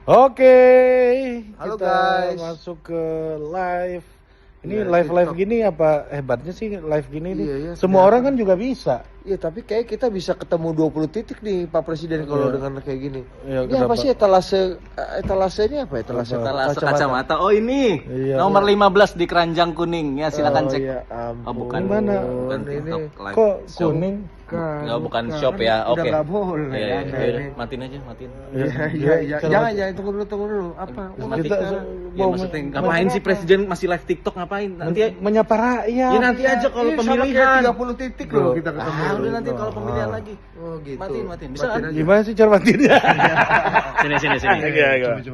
Oke, Halo kita guys. masuk ke live. Ini Iya, live TikTok. gini apa hebatnya sih live gini nih? Iya, iya, Semua orang kelihatan. kan juga bisa. Iya, tapi kayak kita bisa ketemu 20 titik nih Pak Presiden kalau Iya. dengan kayak gini. Iya, Ini apa kenapa? sih etalase ini apa? Etalase Apa? Etalase kacamata. Oh ini Iya. nomor 15 di keranjang kuning. Ya silakan cek. Ya ampun. Oh, bukan. Di mana? Bukan ini TikTok live Kok show. kuning? Bukan shop ya. Udah Oke. nggak boleh. Iya, iya, Anda iya, ini. matiin aja, matiin. Iya, iya. Jangan, tunggu dulu. Apa? Kita Ya maksudnya ngapain sih presiden masih live TikTok ngapain? Nanti menyapa rakyat. ya nanti aja kalau Ini sama kayak pemilihan. 30 titik loh kita ketemu. Udah nanti kalau pemilihan lagi. Oh gitu. Matiin. Bisa kan? aja. Gimana sih cara matiinnya? Sini.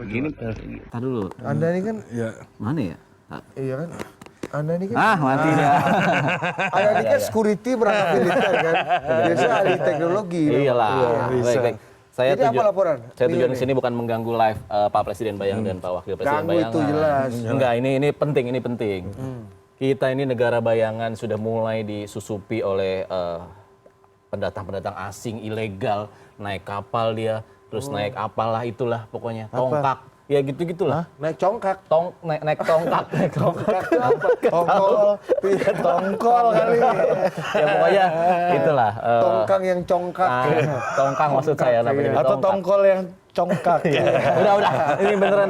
Gini. Tar dulu. Anda ini kan, Ya. Mana ya? iya kan? Anda ini kan, Mati dia. Anda ini kan security berangkat militer kan. Biasanya ahli teknologi. Iyalah. bisa. Baik. Saya Jadi apa laporan? Saya tujuan Iya di sini bukan mengganggu live Pak Presiden Bayang dan Pak Wakil Presiden Ganggu Bayangan. itu jelas. Enggak, ini penting. Kita ini negara bayangan sudah mulai disusupi oleh pendatang-pendatang asing ilegal, naik kapal dia, terus naik apalah itulah pokoknya, tongkak. Ya gitu-gitulah. Naik congkak. Naik tongkak. Tongkol kali. Ya pokoknya itulah. Tongkang yang congkak. Tongkang maksud saya namanya. Atau tongkak. tongkol yang congkak. Udah. Ini beneran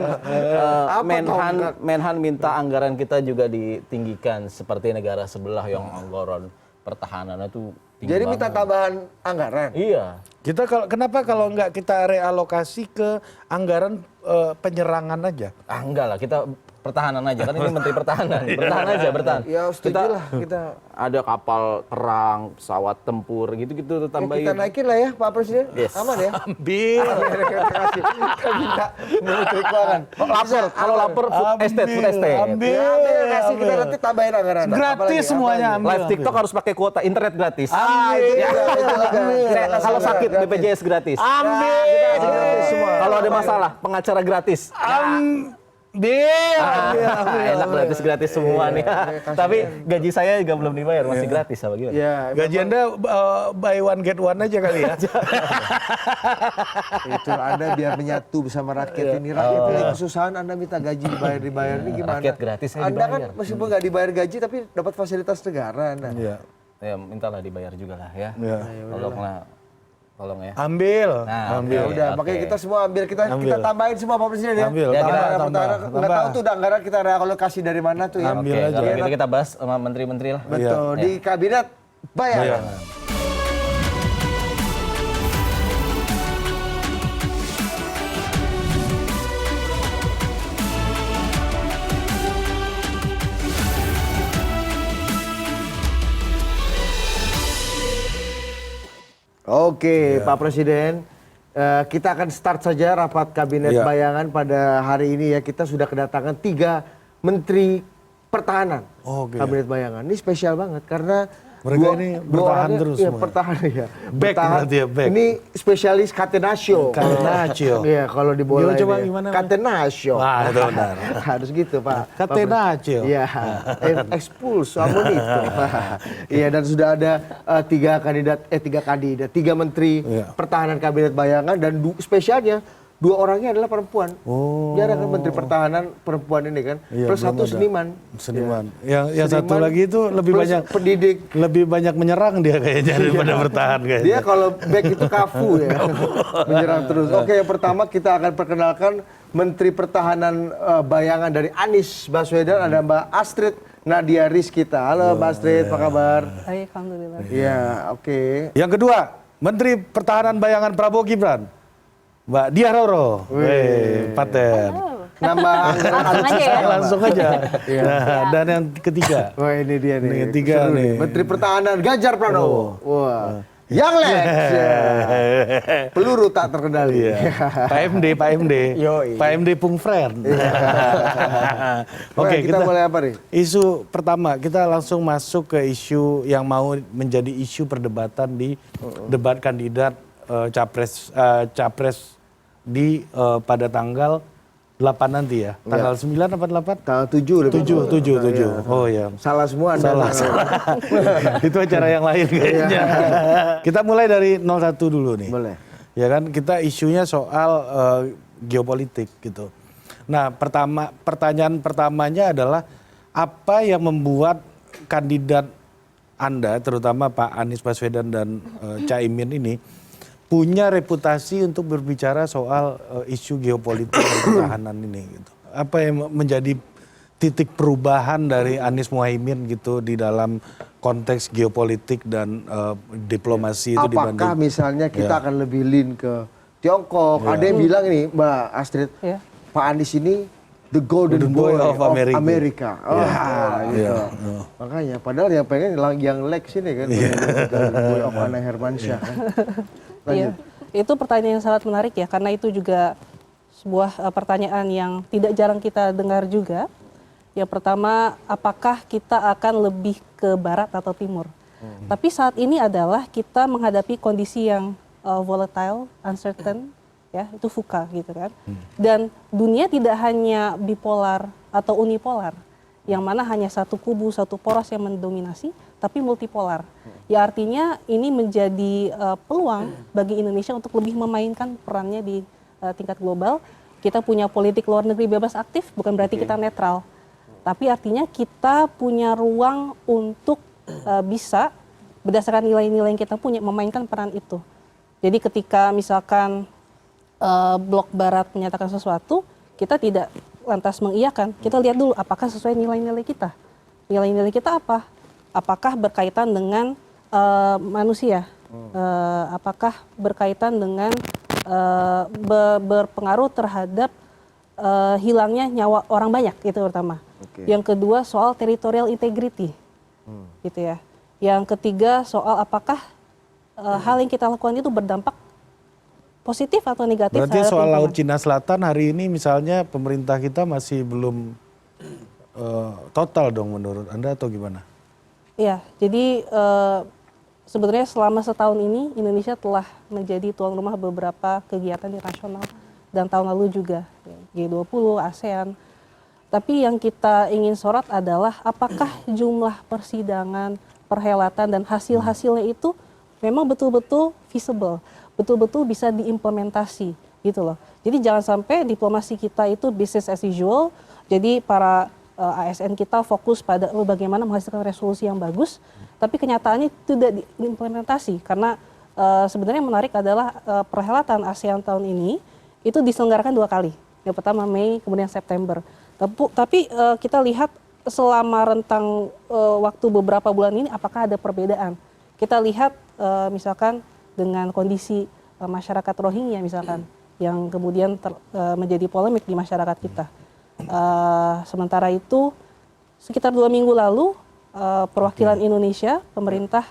Apa tongkak? Menhan minta anggaran kita juga ditinggikan seperti negara sebelah yang anggaran pertahanannya tuh tinggi Jadi banget. minta tambahan anggaran. Iya. Kita kenapa kalau nggak kita realokasi ke anggaran penyerangan aja? Enggak lah, kita pertahanan aja kan ini Menteri Pertahanan. Bertahan. Ya setuju lah kita. Ada kapal perang, pesawat tempur gitu-gitu Ya, tambahin. kita naikin lah ya Pak Presiden. Yes. Aman ya. Ambil. Terima kasih. Kita minta Menteri Keuangan. Kalau lapor food estate. Ambil. Ya, ambil kasih kita nanti tambahin anggaran. Gratis semuanya, ambil. Live TikTok harus pakai kuota internet gratis. Itu juga. Kalau sakit BPJS gratis. Ambil. Gratis semua. Kalau ada masalah pengacara gratis. Enak gratis semua nih. Tapi gaji saya juga belum dibayar, masih gratis apa gimana? Ya, Gaji Anda buy one get one aja kali ya. itu Anda biar menyatu bersama rakyat ini. Rakyat lagi kesusahan, Anda minta gaji dibayar ini gimana? Rakyat gratis saya Anda kan dibayar. meskipun nggak dibayar gaji tapi dapat fasilitas negara Anda. Iya. Ya mintalah dibayar juga lah ya. Iya. Tolong ya. Ambil. Nah, Ambil. Ya udah, Oke. makanya kita semua ambil kita Ambil. tambahin semua Pak Presiden ya. Ambil. Ya, Tambah, kita- tambah. Nggak tahu tuh anggaran kita realokasi dari mana tuh ya. Ambil Oke, aja. kalau gitu kita bahas sama menteri-menteri lah. Betul, di kabinet bayangan. Oke, Pak Presiden, kita akan start saja rapat kabinet Iya. bayangan pada hari ini ya. Kita sudah kedatangan 3 menteri pertahanan Oke. kabinet bayangan. Ini spesial banget karena Mereka ini bertahan orangnya- terus iya, semua. bertahan ya. Back berarti ya, back. Ini spesialis catenaccio. Catenaccio. Iya, kalau di bola Gimana, coba ini. gimana? Catenaccio. Wah, itu benar. Harus gitu, Pak. Catenaccio. Iya, expulso amonito. Iya, dan sudah ada 3 menteri Iya. pertahanan kabinet bayangan dan spesialnya 2 orangnya adalah perempuan. Oh. Jarang kan menteri pertahanan perempuan ini kan. Iya, Plus belum 1 ada. seniman. Seniman. Iya. Yang satu Seniman lagi itu lebih plus banyak pendidik. lebih banyak menyerang dia kayaknya daripada bertahan kayaknya. Dia kalau back itu kafu ya. Menyerang terus. Oke, yang pertama kita akan perkenalkan Menteri Pertahanan bayangan dari Anies Baswedan, ada Mbak Astrid Nadia Rizkita. Halo Mbak Astrid, apa kabar? Baik, alhamdulillah. Iya, oke. Yang kedua, Menteri Pertahanan Bayangan Prabowo Gibran. Mbak Diah Roro. Weh, paten. Nambah anggaran Langsung aja ya. Langsung aja. Nah, dan yang ketiga. Wah, ini dia nih. Ini ketiga Seru nih. Menteri Pertahanan Ganjar Pranowo. Wah. Yang Lex. Ya. Peluru tak terkendali. Iya. Pak MD. Yoi. Pak MD Pung Friend. Oke, kita mulai apa nih? Isu pertama, kita langsung masuk ke isu yang mau menjadi isu perdebatan di debat kandidat capres di pada tanggal 8 nanti ya. Tanggal 9 apa 8? Tanggal 7 7. Oh ya. Salah semua Anda. Salah. Itu acara yang lain kayaknya. Kita mulai dari 01 dulu nih. Boleh. Ya kan, kita isunya soal geopolitik gitu. Nah, pertanyaan pertamanya adalah apa yang membuat kandidat Anda, terutama Pak Anies Baswedan dan Caimin ini punya reputasi untuk berbicara soal isu geopolitik dan pertahanan ini gitu. Apa yang menjadi titik perubahan dari Anies Muhaimin gitu di dalam konteks geopolitik dan diplomasi itu dibanding? Apakah misalnya kita akan lebih lean ke Tiongkok? Ada yang bilang ini, Mbak Astrid, Pak Anies ini the golden boy of America. Gitu. Makanya, padahal yang pengen yang Lex ini kan, golden boy of Ana Hermansyah. Iya, itu pertanyaan yang sangat menarik ya, karena itu juga sebuah pertanyaan yang tidak jarang kita dengar juga. Yang pertama, apakah kita akan lebih ke barat atau timur? Tapi saat ini adalah kita menghadapi kondisi yang volatile, uncertain, ya itu VUCA gitu kan. Dan dunia tidak hanya bipolar atau unipolar, yang mana hanya satu kubu, satu poros yang mendominasi, tapi multipolar. Ya artinya ini menjadi peluang bagi Indonesia untuk lebih memainkan perannya di tingkat global. Kita punya politik luar negeri bebas aktif, bukan berarti kita netral. Tapi artinya kita punya ruang untuk bisa berdasarkan nilai-nilai yang kita punya memainkan peran itu. Jadi ketika misalkan blok barat menyatakan sesuatu, kita tidak lantas mengiyakan. Kita lihat dulu apakah sesuai nilai-nilai kita. Nilai-nilai kita apa? Apakah berkaitan dengan manusia? Apakah berkaitan dengan berpengaruh terhadap hilangnya nyawa orang banyak, itu pertama. Yang kedua soal territorial integrity, gitu ya. Yang ketiga soal apakah hal yang kita lakukan itu berdampak positif atau negatif. Berarti soal Laut Cina Selatan hari ini misalnya pemerintah kita masih belum total dong menurut Anda atau gimana? Iya, jadi sebenarnya selama setahun ini Indonesia telah menjadi tuan rumah beberapa kegiatan internasional dan tahun lalu juga G20, ASEAN. Tapi yang kita ingin sorot adalah apakah jumlah persidangan, perhelatan dan hasil-hasilnya itu memang betul-betul visible, betul-betul bisa diimplementasi gitu loh. Jadi jangan sampai diplomasi kita itu business as usual. Jadi para ASN kita fokus pada bagaimana menghasilkan resolusi yang bagus, tapi kenyataannya tidak diimplementasi karena sebenarnya menarik adalah perhelatan ASEAN tahun ini itu diselenggarakan 2 kali. Yang pertama Mei, kemudian September. Tapi kita lihat selama rentang waktu beberapa bulan ini apakah ada perbedaan. Kita lihat misalkan dengan kondisi masyarakat Rohingya misalkan yang kemudian menjadi polemik di masyarakat kita. Sementara itu sekitar 2 minggu lalu perwakilan Indonesia, pemerintah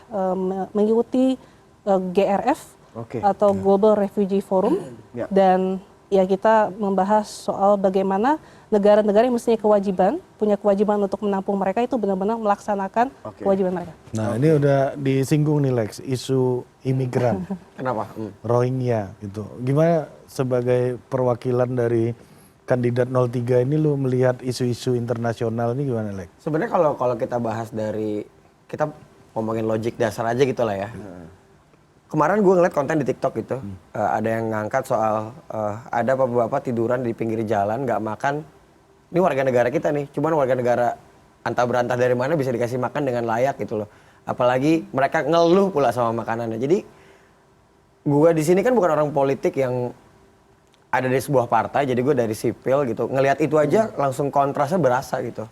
mengikuti GRF atau Global Refugee Forum dan ya kita membahas soal bagaimana negara-negara yang mestinya punya kewajiban untuk menampung mereka itu benar-benar melaksanakan kewajiban mereka. Nah ini udah disinggung nih Lex, isu imigran. Kenapa? Rohingya gitu. Gimana sebagai perwakilan dari kandidat 03 ini lu melihat isu-isu internasional ini gimana Lex? Sebenarnya kalau kita bahas dari, kita ngomongin logik dasar aja gitu lah ya. Kemarin gue ngeliat konten di TikTok gitu, ada yang ngangkat soal ada bapak-bapak tiduran di pinggir jalan nggak makan. Ini warga negara kita nih, cuman warga negara antah berantah dari mana bisa dikasih makan dengan layak gitu loh. Apalagi mereka ngeluh pula sama makanannya. Jadi gue di sini kan bukan orang politik yang ada di sebuah partai, jadi gue dari sipil gitu. Ngelihat itu aja langsung kontrasnya berasa gitu.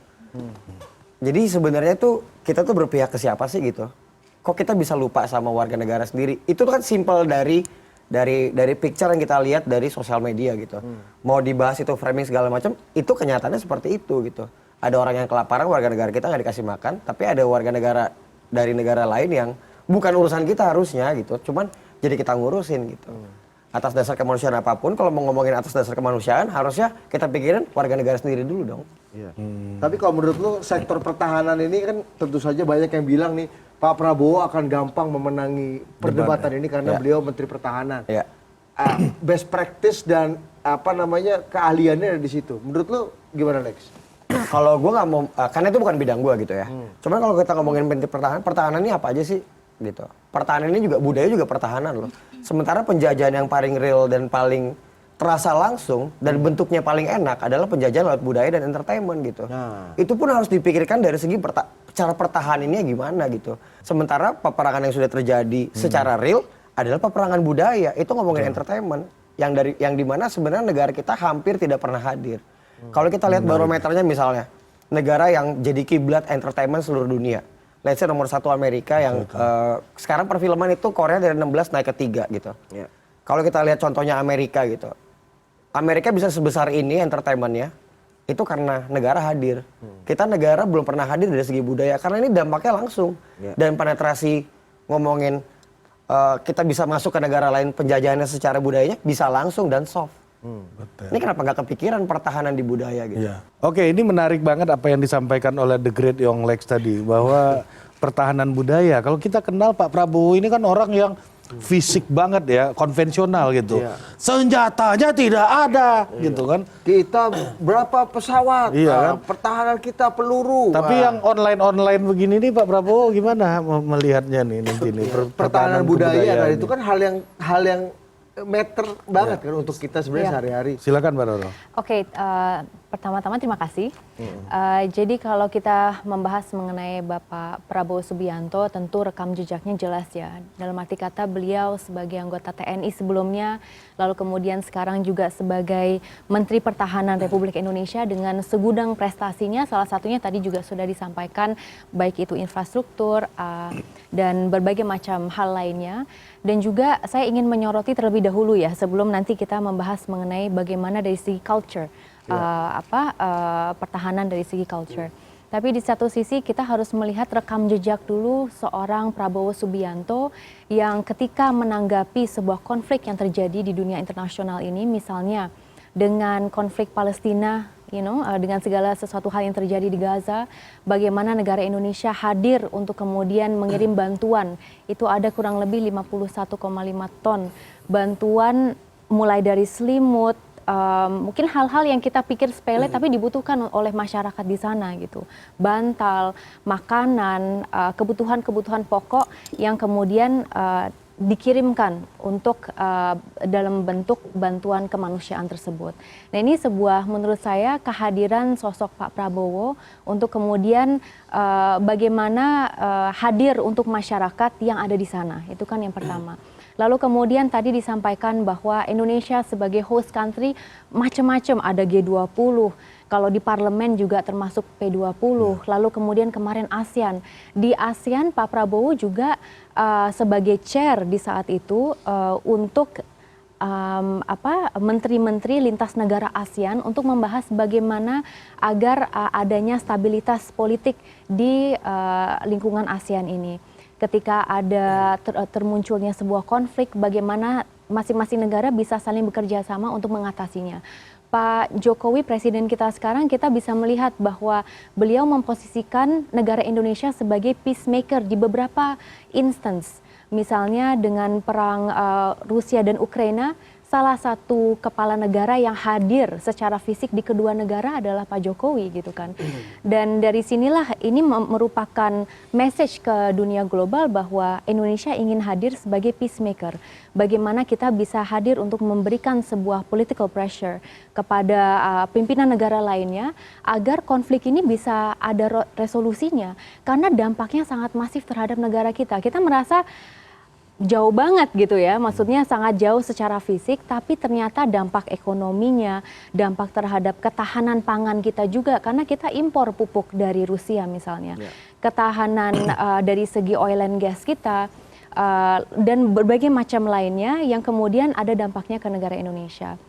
Jadi sebenarnya tuh kita tuh berpihak ke siapa sih gitu? Kok kita bisa lupa sama warga negara sendiri? Itu kan simple dari picture yang kita lihat dari sosial media gitu. Mau dibahas itu framing segala macam, itu kenyataannya seperti itu gitu. Ada orang yang kelaparan, warga negara kita nggak dikasih makan, tapi ada warga negara dari negara lain yang bukan urusan kita harusnya gitu. Cuman jadi kita ngurusin gitu. Atas dasar kemanusiaan apapun, kalau mau ngomongin atas dasar kemanusiaan, harusnya kita pikirin warga negara sendiri dulu dong. Iya. Tapi kalau menurut lu sektor pertahanan ini kan tentu saja banyak yang bilang nih Pak Prabowo akan gampang memenangi perdebatan ini karena beliau Menteri Pertahanan. Best practice dan keahliannya ada di situ. Menurut lu gimana Lex? Kalau gue nggak mau, karena itu bukan bidang gue gitu ya. Cuman kalau kita ngomongin Menteri Pertahanan ini apa aja sih? Gitu. Pertahanan ini juga budaya juga pertahanan loh. Sementara penjajahan yang paling real dan paling terasa langsung dan bentuknya paling enak adalah penjajahan lewat budaya dan entertainment gitu. Itu pun harus dipikirkan dari segi cara pertahanannya gimana gitu. Sementara peperangan yang sudah terjadi secara real adalah peperangan budaya. Itu ngomongin entertainment yang dimana sebenarnya negara kita hampir tidak pernah hadir. Kalau kita lihat barometernya misalnya, negara yang jadi kiblat entertainment seluruh dunia. Let's say nomor 1 Amerika yang sekarang perfilman itu Korea dari 16 naik ke 3 gitu. Kalau kita lihat contohnya Amerika gitu. Amerika bisa sebesar ini entertainmentnya, itu karena negara hadir. Kita negara belum pernah hadir dari segi budaya, karena ini dampaknya langsung. Dan penetrasi ngomongin kita bisa masuk ke negara lain penjajahannya secara budayanya bisa langsung dan soft. Ini kenapa nggak kepikiran pertahanan di budaya gitu? Oke, ini menarik banget apa yang disampaikan oleh The Great Young Lex tadi, bahwa pertahanan budaya. Kalau kita kenal Pak Prabowo ini kan orang yang fisik banget ya, konvensional gitu. Senjatanya tidak ada gitu kan. Kita berapa pesawat, Kan? pertahanan kita peluru. Tapi yang online begini nih Pak Prabowo gimana melihatnya nih nanti nih pertahanan budaya kebudayaan itu kan hal yang meter banget kan untuk kita sebenarnya sehari-hari. Silakan Pak Roro. Oke, pertama-tama terima kasih. Jadi kalau kita membahas mengenai Bapak Prabowo Subianto, tentu rekam jejaknya jelas ya. Dalam arti kata beliau sebagai anggota TNI sebelumnya, lalu kemudian sekarang juga sebagai Menteri Pertahanan Republik Indonesia dengan segudang prestasinya, salah satunya tadi juga sudah disampaikan, baik itu infrastruktur dan berbagai macam hal lainnya. Dan juga saya ingin menyoroti terlebih dahulu ya, sebelum nanti kita membahas mengenai bagaimana dari segi culture, pertahanan dari segi culture. Tapi di satu sisi kita harus melihat rekam jejak dulu seorang Prabowo Subianto yang ketika menanggapi sebuah konflik yang terjadi di dunia internasional ini, misalnya dengan konflik Palestina, dengan segala sesuatu hal yang terjadi di Gaza, bagaimana negara Indonesia hadir untuk kemudian mengirim bantuan. Itu ada kurang lebih 51,5 ton bantuan, mulai dari selimut, mungkin hal-hal yang kita pikir sepele tapi dibutuhkan oleh masyarakat di sana gitu. Bantal, makanan, kebutuhan-kebutuhan pokok yang kemudian dikirimkan untuk dalam bentuk bantuan kemanusiaan tersebut. Nah ini menurut saya kehadiran sosok Pak Prabowo untuk kemudian bagaimana hadir untuk masyarakat yang ada di sana. Itu kan yang pertama. Lalu kemudian tadi disampaikan bahwa Indonesia sebagai host country macam-macam, ada G20, kalau di parlemen juga termasuk P20, lalu kemudian kemarin ASEAN. Di ASEAN Pak Prabowo juga sebagai chair di saat itu untuk menteri-menteri lintas negara ASEAN untuk membahas bagaimana agar adanya stabilitas politik di lingkungan ASEAN ini. Ketika ada termunculnya sebuah konflik, bagaimana masing-masing negara bisa saling bekerja sama untuk mengatasinya. Pak Jokowi, presiden kita sekarang, kita bisa melihat bahwa beliau memposisikan negara Indonesia sebagai peacemaker di beberapa instance. Misalnya dengan perang Rusia dan Ukraina, salah satu kepala negara yang hadir secara fisik di kedua negara adalah Pak Jokowi gitu kan. Dan dari sinilah ini merupakan message ke dunia global bahwa Indonesia ingin hadir sebagai peacemaker. Bagaimana kita bisa hadir untuk memberikan sebuah political pressure kepada pimpinan negara lainnya agar konflik ini bisa ada resolusinya. Karena dampaknya sangat masif terhadap negara kita. Kita merasa jauh banget gitu ya, maksudnya sangat jauh secara fisik, tapi ternyata dampak ekonominya, dampak terhadap ketahanan pangan kita juga, karena kita impor pupuk dari Rusia misalnya, ketahanan dari segi oil and gas kita, dan berbagai macam lainnya yang kemudian ada dampaknya ke negara Indonesia.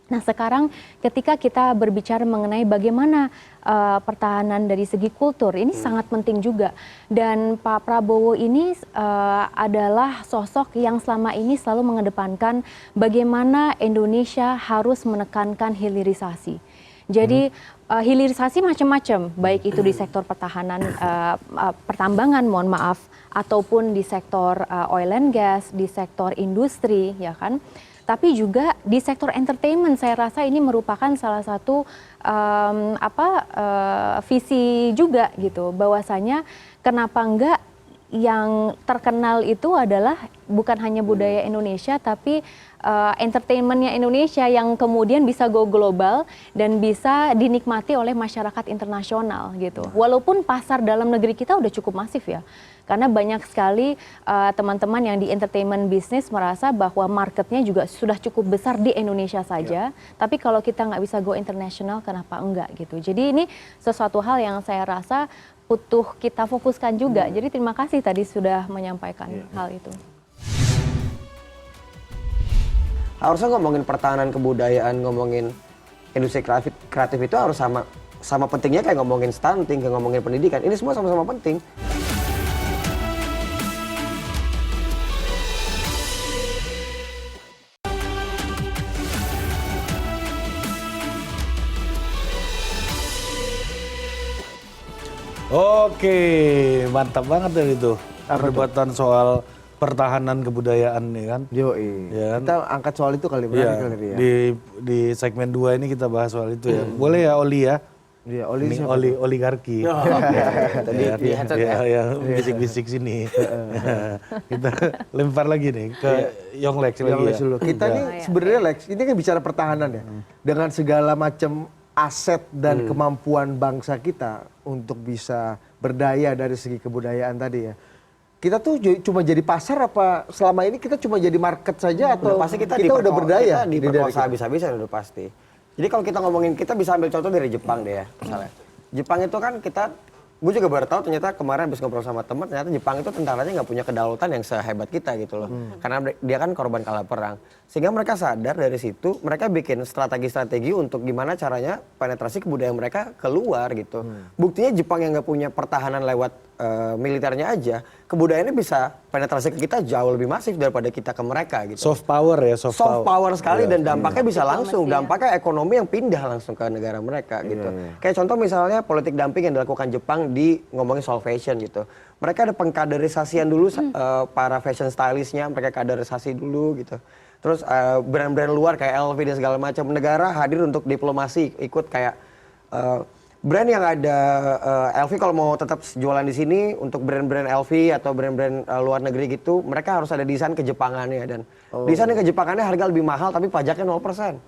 Nah sekarang ketika kita berbicara mengenai bagaimana pertahanan dari segi kultur, ini sangat penting juga. Dan Pak Prabowo ini adalah sosok yang selama ini selalu mengedepankan bagaimana Indonesia harus menekankan hilirisasi. Jadi hilirisasi macam-macam, baik itu di sektor pertahanan, pertambangan, mohon maaf, ataupun di sektor oil and gas, di sektor industri, ya kan. Tapi juga di sektor entertainment, saya rasa ini merupakan salah satu visi juga gitu, bahwasanya kenapa enggak yang terkenal itu adalah bukan hanya budaya Indonesia, tapi entertainmentnya Indonesia yang kemudian bisa go global dan bisa dinikmati oleh masyarakat internasional gitu. Walaupun pasar dalam negeri kita udah cukup masif ya, karena banyak sekali teman-teman yang di entertainment bisnis merasa bahwa marketnya juga sudah cukup besar di Indonesia saja. Tapi kalau kita nggak bisa go international, kenapa enggak gitu? Jadi ini sesuatu hal yang saya rasa butuh kita fokuskan juga. Jadi terima kasih tadi sudah menyampaikan hal itu. Harusnya ngomongin pertahanan kebudayaan, ngomongin industri kreatif itu harus sama pentingnya kayak ngomongin stunting, kayak ngomongin pendidikan. Ini semua sama-sama penting. Oke, mantap banget dari itu. Perdebatan soal pertahanan kebudayaan nih kan. Yoi. Ya kan? Kita angkat soal itu kali Iya, kali ya. di segmen 2 ini kita bahas soal itu ya. Boleh ya Oli ya? Iya, Oli Ini siapa? oligarki. Tadi di headset ya. Yang bisik-bisik sini. Kita lempar lagi nih ke Yonglex lagi Yang Lex ya. dulu. Kita nih sebenarnya Lex, ini kan bicara pertahanan ya. Dengan segala macam aset dan kemampuan bangsa kita untuk bisa berdaya dari segi kebudayaan tadi ya. Kita tuh cuma jadi pasar apa selama ini kita cuma jadi market saja atau Udah pasti kita udah berdaya? Kita diperkosa habis-habisan udah pasti. Jadi kalau kita ngomongin, kita bisa ambil contoh dari Jepang deh ya, misalnya. Jepang itu kan gue juga baru tahu ternyata kemarin habis ngobrol sama temen, ternyata Jepang itu tentaranya nggak punya kedaulatan yang sehebat kita gitu loh. Karena dia kan korban kalah perang. Sehingga mereka sadar dari situ, mereka bikin strategi-strategi untuk gimana caranya penetrasi kebudayaan mereka keluar gitu. Buktinya Jepang yang nggak punya pertahanan lewat militernya aja, kebudayaannya bisa penetrasi ke kita jauh lebih masif daripada kita ke mereka gitu. Soft power ya, Soft power sekali dan dampaknya bisa langsung, dampaknya ekonomi yang pindah langsung ke negara mereka gitu. Kayak contoh misalnya politik dumping yang dilakukan Jepang di ngomongin soal fashion gitu. Mereka ada pengkaderisasian dulu para fashion stylistnya, mereka kaderisasi dulu gitu. Terus brand-brand luar kayak LV dan segala macam negara hadir untuk diplomasi, ikut kayak brand yang ada LV kalau mau tetap jualan di sini untuk brand-brand LV atau brand-brand luar negeri gitu, mereka harus ada desain kejepangannya dan desain kejepangannya harga lebih mahal tapi pajaknya 0%.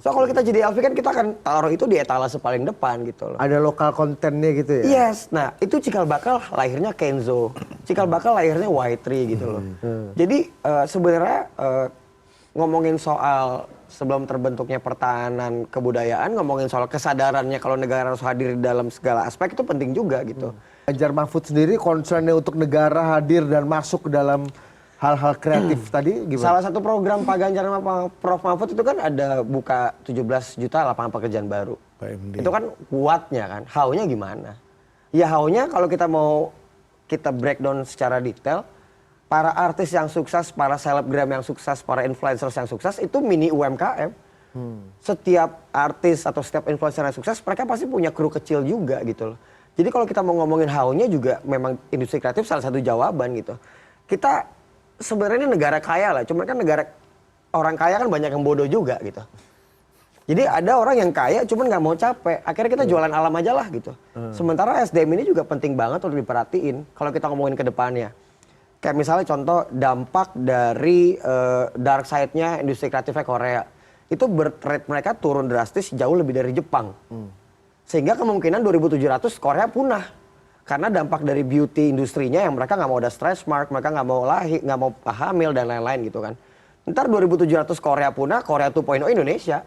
So kalau kita jadi LV kan kita akan taruh itu di etalase paling depan gitu loh. Ada lokal kontennya gitu ya? Yes, nah itu cikal bakal lahirnya Kenzo, cikal bakal lahirnya Y3 gitu loh. Jadi sebenarnya ngomongin soal sebelum terbentuknya pertahanan kebudayaan, ngomongin soal kesadarannya kalau negara harus hadir dalam segala aspek itu penting juga gitu. Ganjar Mahfud sendiri concernnya untuk negara hadir dan masuk ke dalam hal-hal kreatif tadi gimana? Salah satu program Pak Ganjar sama Prof Mahfud itu kan ada buka 17 juta lapangan pekerjaan baru. PMD. Itu kan kuatnya kan, how-nya gimana? Ya how-nya kalau kita mau kita breakdown secara detail, para artis yang sukses, para selebgram yang sukses, para influencers yang sukses itu mini UMKM. Setiap artis atau setiap influencer yang sukses, mereka pasti punya kru kecil juga gitu loh. Jadi kalau kita mau ngomongin how-nya juga memang industri kreatif salah satu jawaban gitu. Kita sebenarnya negara kaya lah, cuma kan negara orang kaya kan banyak yang bodoh juga gitu. Jadi ada orang yang kaya cuman nggak mau capek, akhirnya kita jualan alam aja lah gitu. Sementara SDM ini juga penting banget untuk diperhatiin kalau kita ngomongin ke depannya. Kayak misalnya contoh dampak dari dark side-nya industri kreatifnya Korea. Itu birth rate mereka turun drastis jauh lebih dari Jepang. Sehingga kemungkinan 2700 Korea punah. Karena dampak dari beauty industrinya yang mereka nggak mau ada stretch mark, mereka nggak mau lahir, nggak mau hamil dan lain-lain gitu kan. Ntar 2700 Korea punah, Korea 2.0 Indonesia.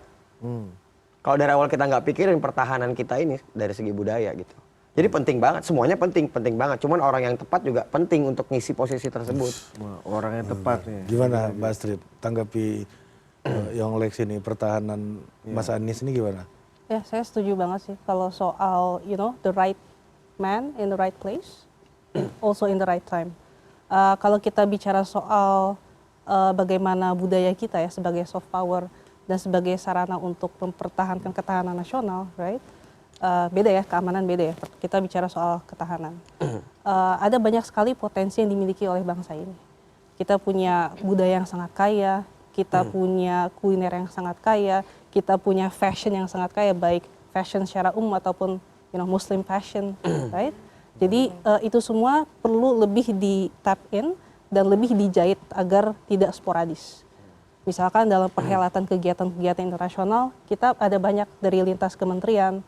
Kalau dari awal kita nggak pikirin pertahanan kita ini dari segi budaya gitu. Jadi penting banget, semuanya penting banget. Cuman orang yang tepat juga penting untuk ngisi posisi tersebut. Orang yang tepat nih. Gimana Mbak Astrid tanggapi Yonglex ini pertahanan Mas Anies ini gimana? Ya, saya setuju banget sih kalau soal the right man in the right place, also in the right time. Kalau kita bicara soal bagaimana budaya kita ya sebagai soft power dan sebagai sarana untuk mempertahankan ketahanan nasional, right? Beda ya, keamanan beda ya. Kita bicara soal ketahanan. Ada banyak sekali potensi yang dimiliki oleh bangsa ini. Kita punya budaya yang sangat kaya, kita punya kuliner yang sangat kaya, kita punya fashion yang sangat kaya, baik fashion secara umum ataupun Muslim fashion, right? Jadi itu semua perlu lebih di tap in dan lebih dijahit agar tidak sporadis. Misalkan dalam perhelatan kegiatan-kegiatan internasional, kita ada banyak dari lintas kementerian,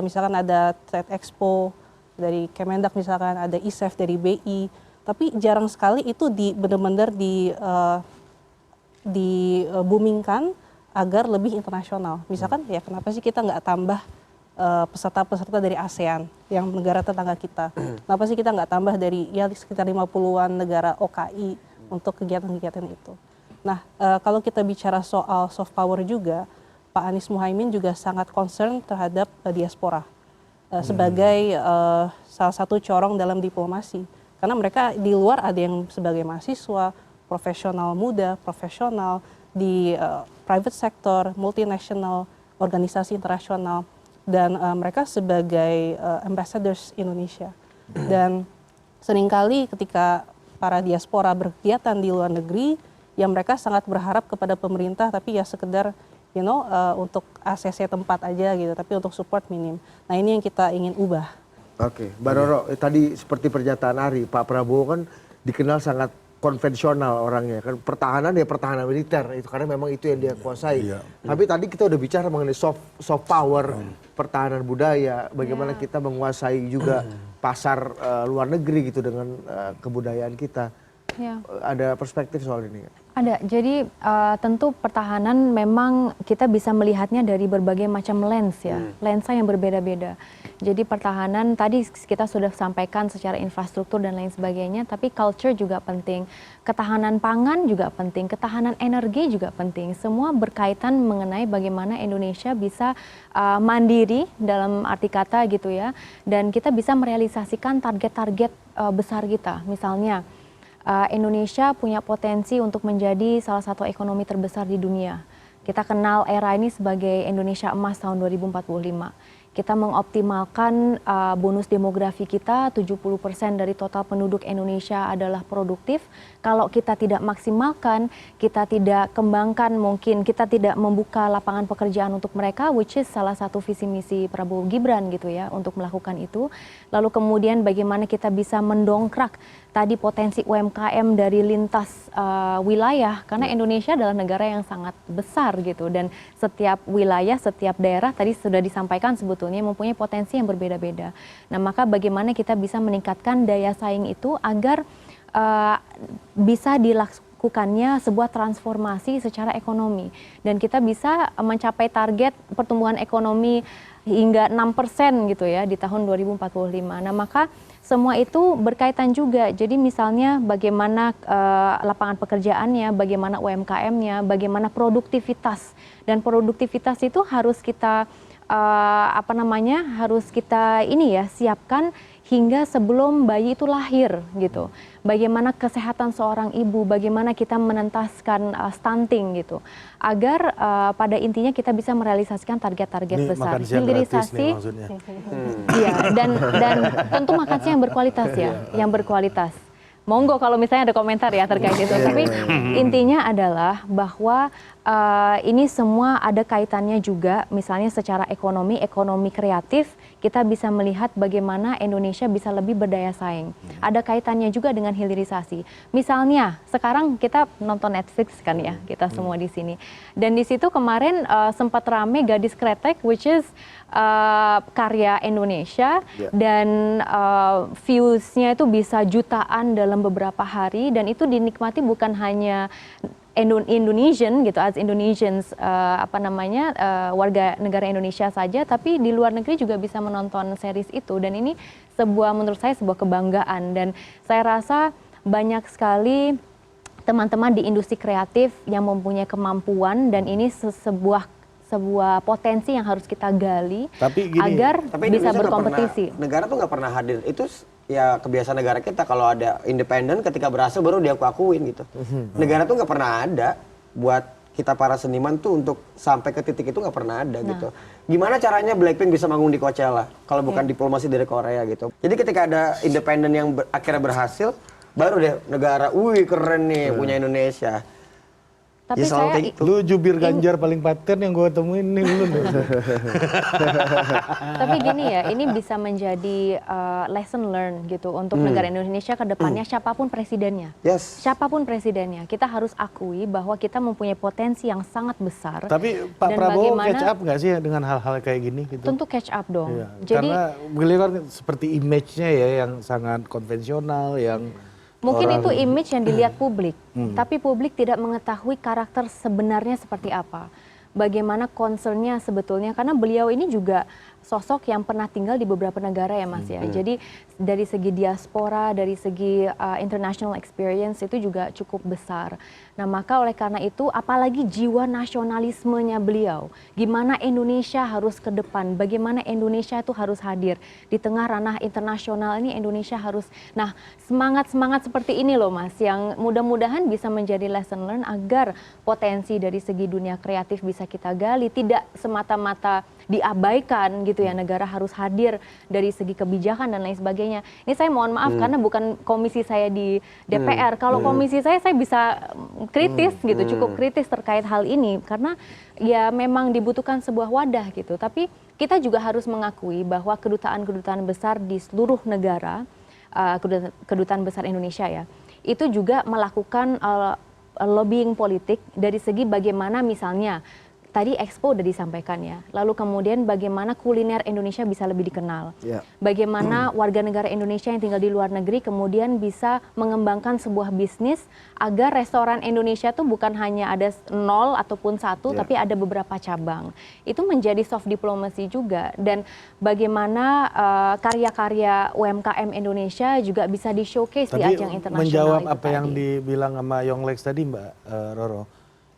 misalkan ada Trade Expo dari Kemendak, misalkan ada ISEF dari BI, tapi jarang sekali itu benar-benar boomingkan agar lebih internasional. Misalkan ya kenapa sih kita nggak tambah peserta-peserta dari ASEAN yang negara tetangga kita? Kenapa sih kita nggak tambah dari ya sekitar 50-an negara OKI untuk kegiatan-kegiatan itu? Nah, kalau kita bicara soal soft power juga, Pak Anies Muhaimin juga sangat concern terhadap diaspora sebagai salah satu corong dalam diplomasi. Karena mereka di luar ada yang sebagai mahasiswa, profesional muda, profesional di private sector, multinational, organisasi internasional, dan mereka sebagai ambassadors Indonesia. Dan seringkali ketika para diaspora berkegiatan di luar negeri, ya mereka sangat berharap kepada pemerintah, tapi ya sekedar untuk ACC tempat aja gitu, tapi untuk support minim. Nah ini yang kita ingin ubah. Oke, Mbak Roro, tadi seperti pernyataan Ari, Pak Prabowo kan dikenal sangat konvensional orangnya, kan pertahanan ya pertahanan militer itu karena memang itu yang dia kuasai. Tapi tadi kita udah bicara mengenai soft power, pertahanan budaya, bagaimana kita menguasai juga pasar luar negeri gitu dengan kebudayaan kita. Ada perspektif soal ini? Ada, jadi tentu pertahanan memang kita bisa melihatnya dari berbagai macam lens ya, lensa yang berbeda-beda. Jadi pertahanan tadi kita sudah sampaikan secara infrastruktur dan lain sebagainya, tapi culture juga penting, ketahanan pangan juga penting, ketahanan energi juga penting. Semua berkaitan mengenai bagaimana Indonesia bisa mandiri dalam arti kata gitu ya, dan kita bisa merealisasikan target-target besar kita, misalnya. Indonesia punya potensi untuk menjadi salah satu ekonomi terbesar di dunia. Kita kenal era ini sebagai Indonesia Emas tahun 2045. Kita mengoptimalkan bonus demografi kita, 70% dari total penduduk Indonesia adalah produktif. Kalau kita tidak maksimalkan, kita tidak kembangkan mungkin, kita tidak membuka lapangan pekerjaan untuk mereka, which is salah satu visi misi Prabowo Gibran gitu ya, untuk melakukan itu. Lalu kemudian bagaimana kita bisa mendongkrak tadi potensi UMKM dari lintas wilayah, karena Indonesia adalah negara yang sangat besar gitu, dan setiap wilayah, setiap daerah tadi sudah disampaikan sebetulnya mempunyai potensi yang berbeda-beda. Nah, maka bagaimana kita bisa meningkatkan daya saing itu agar bisa dilakukannya sebuah transformasi secara ekonomi, dan kita bisa mencapai target pertumbuhan ekonomi hingga 6% gitu ya di tahun 2045. Nah, maka semua itu berkaitan juga. Jadi misalnya bagaimana lapangan pekerjaannya, bagaimana UMKM-nya, bagaimana produktivitas, dan produktivitas itu harus kita harus kita siapkan hingga sebelum bayi itu lahir gitu. Bagaimana kesehatan seorang ibu, bagaimana kita menentaskan stunting gitu, agar pada intinya kita bisa merealisasikan target-target besar. Hilirisasi, iya, dan tentu makan siang yang berkualitas ya, yang berkualitas. Monggo kalau misalnya ada komentar ya terkait itu. Tapi intinya adalah bahwa ini semua ada kaitannya juga, misalnya secara ekonomi kreatif, kita bisa melihat bagaimana Indonesia bisa lebih berdaya saing. Ada kaitannya juga dengan hilirisasi. Misalnya sekarang kita nonton Netflix kan ya, kita semua di sini. Dan di situ kemarin sempat rame Gadis Kretek, which is karya Indonesia, dan views-nya itu bisa jutaan dalam beberapa hari, dan itu dinikmati bukan hanya Indonesian gitu, as Indonesians warga negara Indonesia saja, tapi di luar negeri juga bisa menonton series itu, dan ini menurut saya sebuah kebanggaan, dan saya rasa banyak sekali teman-teman di industri kreatif yang mempunyai kemampuan, dan ini sebuah potensi yang harus kita gali agar bisa berkompetisi. Negara tuh nggak pernah hadir. Itu ya kebiasaan negara kita, kalau ada independen ketika berhasil baru dia akuin gitu. Negara tuh nggak pernah ada buat kita para seniman tuh untuk sampai ke titik itu nggak pernah ada gitu. Gimana caranya Blackpink bisa manggung di Coachella kalau bukan diplomasi dari Korea gitu. Jadi ketika ada independen yang akhirnya berhasil, baru deh negara, wih keren nih punya Indonesia. Tapi Ya, selalu saya kayak gitu. Lu jubir Ganjar paling paten yang gue temuin nih lu. Tapi gini ya, ini bisa menjadi lesson learn gitu untuk negara Indonesia ke depannya, siapapun presidennya. Yes. Siapapun presidennya, kita harus akui bahwa kita mempunyai potensi yang sangat besar. Tapi Pak Dan Prabowo bagaimana- catch up nggak sih dengan hal-hal kayak gini gitu? Tentu catch up dong. Iya, Jadi karena beliau kan seperti image-nya ya yang sangat konvensional, yang mungkin orang- itu image yang dilihat publik, tapi publik tidak mengetahui karakter sebenarnya seperti apa. Bagaimana concernnya sebetulnya, karena beliau ini juga sosok yang pernah tinggal di beberapa negara ya Mas ya. Jadi dari segi diaspora, dari segi international experience itu juga cukup besar. Nah maka oleh karena itu, apalagi jiwa nasionalismenya beliau, gimana Indonesia harus ke depan, bagaimana Indonesia itu harus hadir di tengah ranah internasional ini. Indonesia harus, nah semangat seperti ini loh Mas, yang mudah-mudahan bisa menjadi lesson learn agar potensi dari segi dunia kreatif bisa kita gali, tidak semata-mata diabaikan gitu ya, negara harus hadir dari segi kebijakan dan lain sebagainya. Ini saya mohon maaf karena bukan komisi saya di DPR. Kalau komisi saya bisa kritis gitu, cukup kritis terkait hal ini karena ya memang dibutuhkan sebuah wadah gitu. Tapi kita juga harus mengakui bahwa kedutaan-kedutaan besar di seluruh negara, kedutaan besar Indonesia ya, itu juga melakukan lobbying politik dari segi bagaimana misalnya tadi Expo udah disampaikan ya. Lalu kemudian bagaimana kuliner Indonesia bisa lebih dikenal. Ya. Bagaimana warga negara Indonesia yang tinggal di luar negeri kemudian bisa mengembangkan sebuah bisnis agar restoran Indonesia tuh bukan hanya ada 0 ataupun 1, tapi ada beberapa cabang. Itu menjadi soft diplomacy juga. Dan bagaimana karya-karya UMKM Indonesia juga bisa di-showcase di Tapi ajang internasional menjawab itu apa yang tadi. dibilang sama Yonglex tadi Mbak Roro,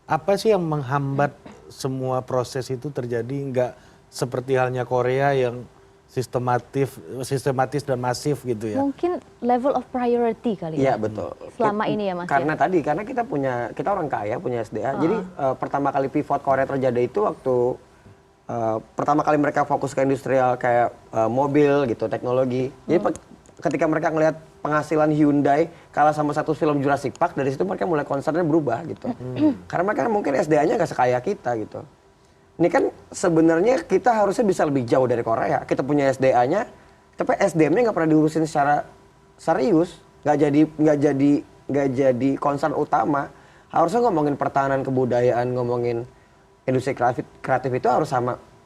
apa sih yang menghambat semua proses itu terjadi nggak seperti halnya Korea yang sistematis dan masif gitu ya? Mungkin level of priority kali Iya ya. betul. Selama ini ya Mas Karena ya. karena kita orang kaya, punya SDA. Jadi pertama kali pivot Korea terjadi itu waktu pertama kali mereka fokus ke industrial kayak mobil gitu, teknologi. Jadi ketika mereka ngelihat penghasilan Hyundai kalah sama satu film Jurassic Park, dari situ mereka mulai concernnya berubah gitu. Karena mereka mungkin SDA-nya nggak sekaya kita gitu. Ini kan sebenarnya kita harusnya bisa lebih jauh dari Korea. Kita punya SDA-nya, tapi SDM-nya nggak pernah diurusin secara serius, nggak jadi concern utama. Harusnya ngomongin pertahanan kebudayaan, ngomongin industri kreatif itu harus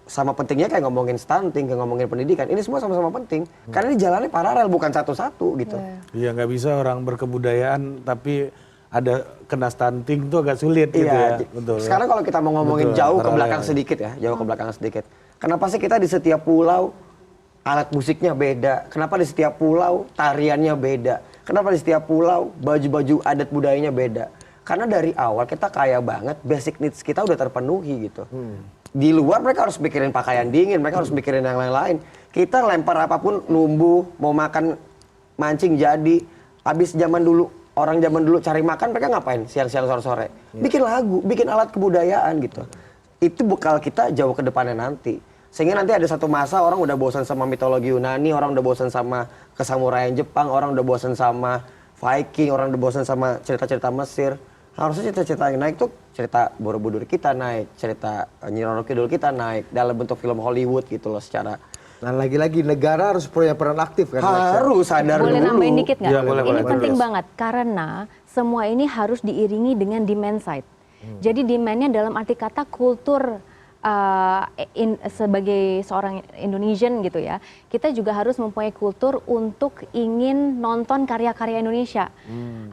sama pentingnya kayak ngomongin stunting, kayak ngomongin pendidikan. Ini semua sama-sama penting. Karena ini jalannya paralel, bukan satu-satu gitu. Iya nggak bisa orang berkebudayaan tapi ada kena stunting itu agak sulit gitu Iya. ya. Betul. Sekarang kalau kita mau ngomongin Betul, jauh ke paralel. belakang sedikit ya, jauh ke belakang sedikit. Kenapa sih kita di setiap pulau alat musiknya beda? Kenapa di setiap pulau tariannya beda? Kenapa di setiap pulau baju-baju adat budayanya beda? Karena dari awal kita kaya banget, basic needs kita udah terpenuhi gitu. Di luar mereka harus mikirin pakaian dingin, mereka harus mikirin yang lain-lain. Kita lempar apapun, numbuh, mau makan mancing jadi. Habis orang zaman dulu cari makan mereka ngapain siang-siang sore-sore? Bikin lagu, bikin alat kebudayaan gitu. Itu bekal kita jauh ke depannya nanti. Sehingga nanti ada satu masa orang udah bosan sama mitologi Yunani, orang udah bosan sama kesamuraian Jepang, orang udah bosan sama Viking, orang udah bosan sama cerita-cerita Mesir. Harusnya cerita-cerita yang naik tuh cerita Borobudur kita naik, cerita Nyi Roro Kidul kita naik dalam bentuk film Hollywood gitu loh secara Nah lagi-lagi negara harus punya peran aktif kan. Lex, ya? harus sadar Boleh dulu. nambahin dikit nggak? Ya, boleh, Ini boleh, penting boleh. banget karena semua ini harus diiringi dengan demand side. Jadi demandnya dalam arti kata kultur sebagai seorang Indonesian gitu ya, kita juga harus mempunyai kultur untuk ingin nonton karya-karya Indonesia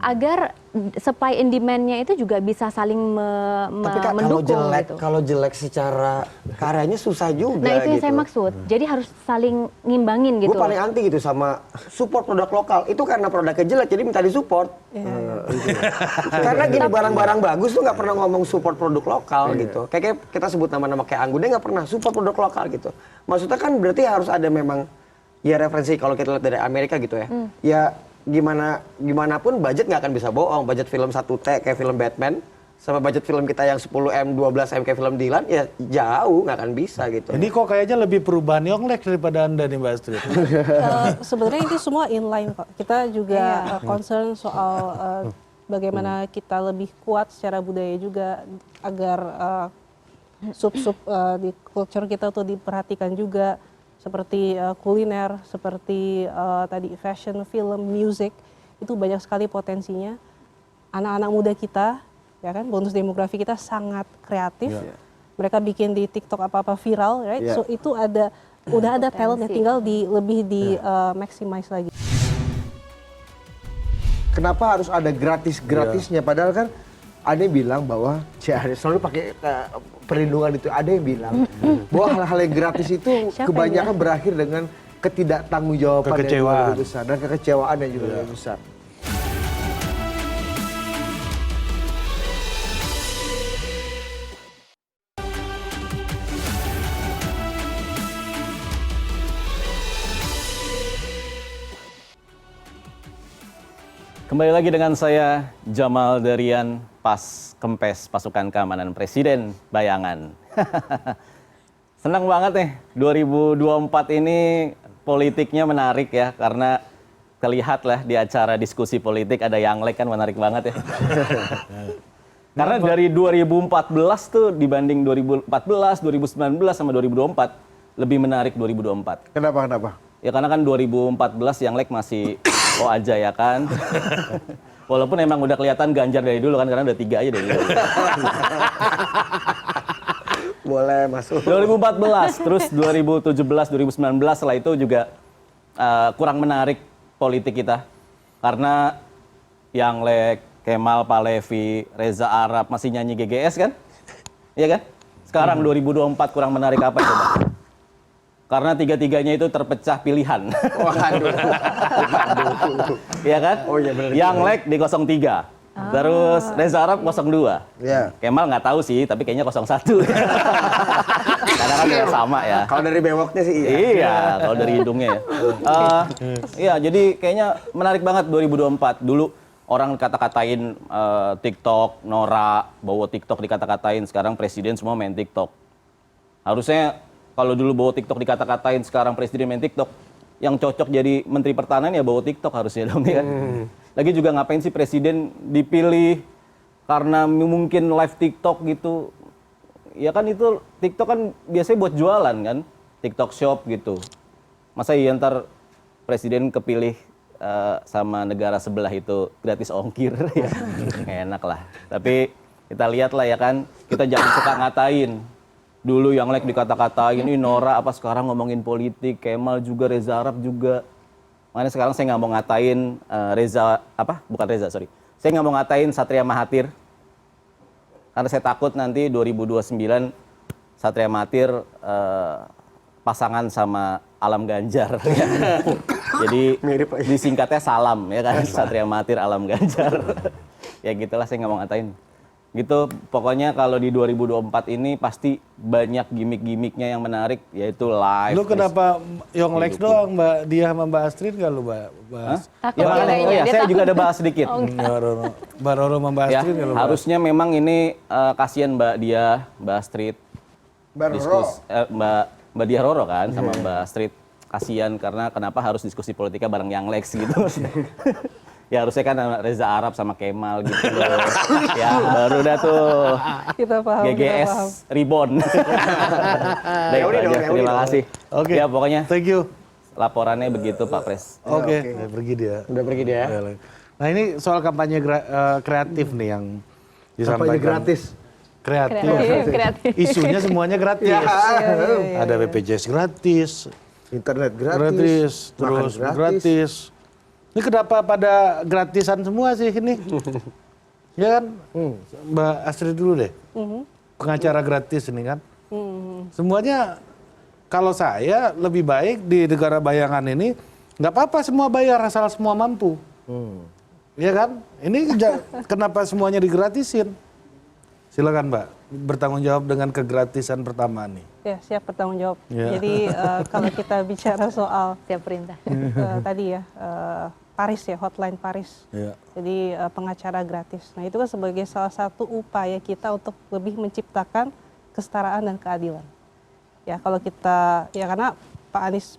agar supply and demand-nya itu juga bisa saling Tapi Kak, mendukung gitu. kalau jelek secara karyanya susah juga Nah itu yang gitu. saya maksud. Jadi harus saling ngimbangin gitu. Gue paling anti gitu sama support produk lokal. Itu karena produknya jelek, jadi minta disupport. Karena gini, barang-barang bagus tuh nggak pernah ngomong support produk lokal gitu. Kayak kita sebut nama-nama kayak Anggun, dia nggak pernah support produk lokal gitu. Maksudnya kan berarti harus ada memang ya referensi kalau kita lihat dari Amerika gitu ya. Ya gimana pun budget nggak akan bisa bohong. Budget film 1T kayak film Batman sama budget film kita yang 10M, 12M kayak film Dylan ya jauh, nggak akan bisa gitu. Ini kok kayaknya lebih perubahan Yonglek daripada Anda nih Mbak Astrid. Sebenarnya itu semua inline kok. Kita juga concern soal bagaimana kita lebih kuat secara budaya juga agar sub-sub di culture kita tuh diperhatikan juga, seperti kuliner, seperti tadi fashion, film, music, itu banyak sekali potensinya. Anak-anak muda kita, ya kan, bonus demografi kita sangat kreatif. Mereka bikin di TikTok apa-apa viral, right? So itu udah ada talent yang tinggal lebih di maximize lagi. Kenapa harus ada gratis-gratisnya? Padahal kan ada yang bilang bahwa selalu pakai perlindungan itu. Ada yang bilang bahwa hal-hal yang gratis itu kebanyakan berakhir dengan ketidaktanggungjawab yang lebih besar dan kekecewaan yang juga lebih besar. Kembali lagi dengan saya, Jamal Darian, Pas Kempes Pasukan Keamanan Presiden Bayangan. Senang banget nih, 2024 ini politiknya menarik ya, karena terlihat lah di acara diskusi politik ada Yanglek kan menarik banget ya. Karena dari 2014 tuh dibanding 2014, 2019 sama 2024, lebih menarik 2024. Kenapa? Ya karena kan 2014 Yanglek masih aja ya kan. Walaupun emang udah kelihatan Ganjar dari dulu kan, karena udah 3 aja dari dulu. Boleh masuk. 2014, terus 2017, 2019 setelah itu juga kurang menarik politik kita. Karena Yanglek, Kemal Palevi, Reza Arab masih nyanyi GGS kan? Iya kan? Sekarang 2024 kurang menarik apa coba? Karena tiga-tiganya itu terpecah pilihan. Waduh. Iya kan? Oh iya benar. Yanglek di 03. Terus Reza Arab 02. Iya. Kemal nggak tahu sih, tapi kayaknya 01. Karena kan udah sama ya. Kalau dari bewoknya sih iya. Iya, kalau dari hidungnya ya. Iya, jadi kayaknya menarik banget 2024. Dulu orang kata-katain TikTok, Nora, bawa TikTok dikata-katain. Sekarang presiden semua main TikTok. Harusnya kalau dulu bawa TikTok dikata-katain, sekarang presiden main TikTok, yang cocok jadi menteri pertahanan ya bawa TikTok harusnya dong ya kan. Lagi juga ngapain sih presiden dipilih karena mungkin live TikTok gitu. Ya kan itu TikTok kan biasanya buat jualan kan, TikTok shop gitu. Masa iya ntar presiden kepilih sama negara sebelah itu gratis ongkir ya. Enak lah. Tapi kita lihat lah ya kan, kita jangan suka ngatain. Dulu Yanglek dikata-katain, ini Nora apa sekarang ngomongin politik, Kemal juga, Reza Arab juga. Makanya sekarang saya nggak mau ngatain Saya nggak mau ngatain Satria Mahathir. Karena saya takut nanti 2029 Satria Mahathir pasangan sama Alam Ganjar. Ya. Jadi disingkatnya Salam ya kan, Satria Mahathir Alam Ganjar. Ya gitulah, saya nggak mau ngatain. Gitu, pokoknya kalau di 2024 ini pasti banyak gimmick-gimmicknya yang menarik, yaitu live. Lu kenapa Yonglek doang, Mbak Dia sama Mbak Astrid nggak lu bahas? Ya, makanya, saya juga ada bahas sedikit. Mbak Roro sama Mbak Ya, Astrid nggak lu bahas? harusnya memang ini kasihan Mbak Dia, Mbak Astrid. Mbak Dia Roro kan sama Mbak Astrid. Kasihan karena kenapa harus diskusi politika bareng Yanglek gitu. Ya harusnya kan Reza Arab sama Kemal gitu loh. Ya baru dah tuh. Kita paham. GGS Reborn. Baik, terima kasih. Oke. Ya pokoknya Thank you. laporannya begitu Pak Pres. Oke. Pergi dia. Udah pergi dia. Nah ini soal kampanye kreatif nih yang disampaikan. Kampanye gratis. Kreatif. Isunya semuanya gratis. Ada BPJS gratis, Internet gratis, terus makan gratis. Ini kenapa pada gratisan semua sih ini? Ya kan, Mbak Astrid dulu deh. Pengacara gratis ini kan. Semuanya, kalau saya lebih baik di negara bayangan ini, nggak apa-apa semua bayar asal semua mampu. Ya kan? Ini kenapa semuanya digratisin? Silakan Mbak, bertanggung jawab dengan kegratisan pertama nih. Ya, siap bertanggung jawab. Ya. Jadi kalau kita bicara soal Siap perintah. tadi ya, Paris ya, hotline Paris. Ya. Jadi pengacara gratis. Nah itu kan sebagai salah satu upaya kita untuk lebih menciptakan kesetaraan dan keadilan. Ya kalau kita, ya karena Pak Anies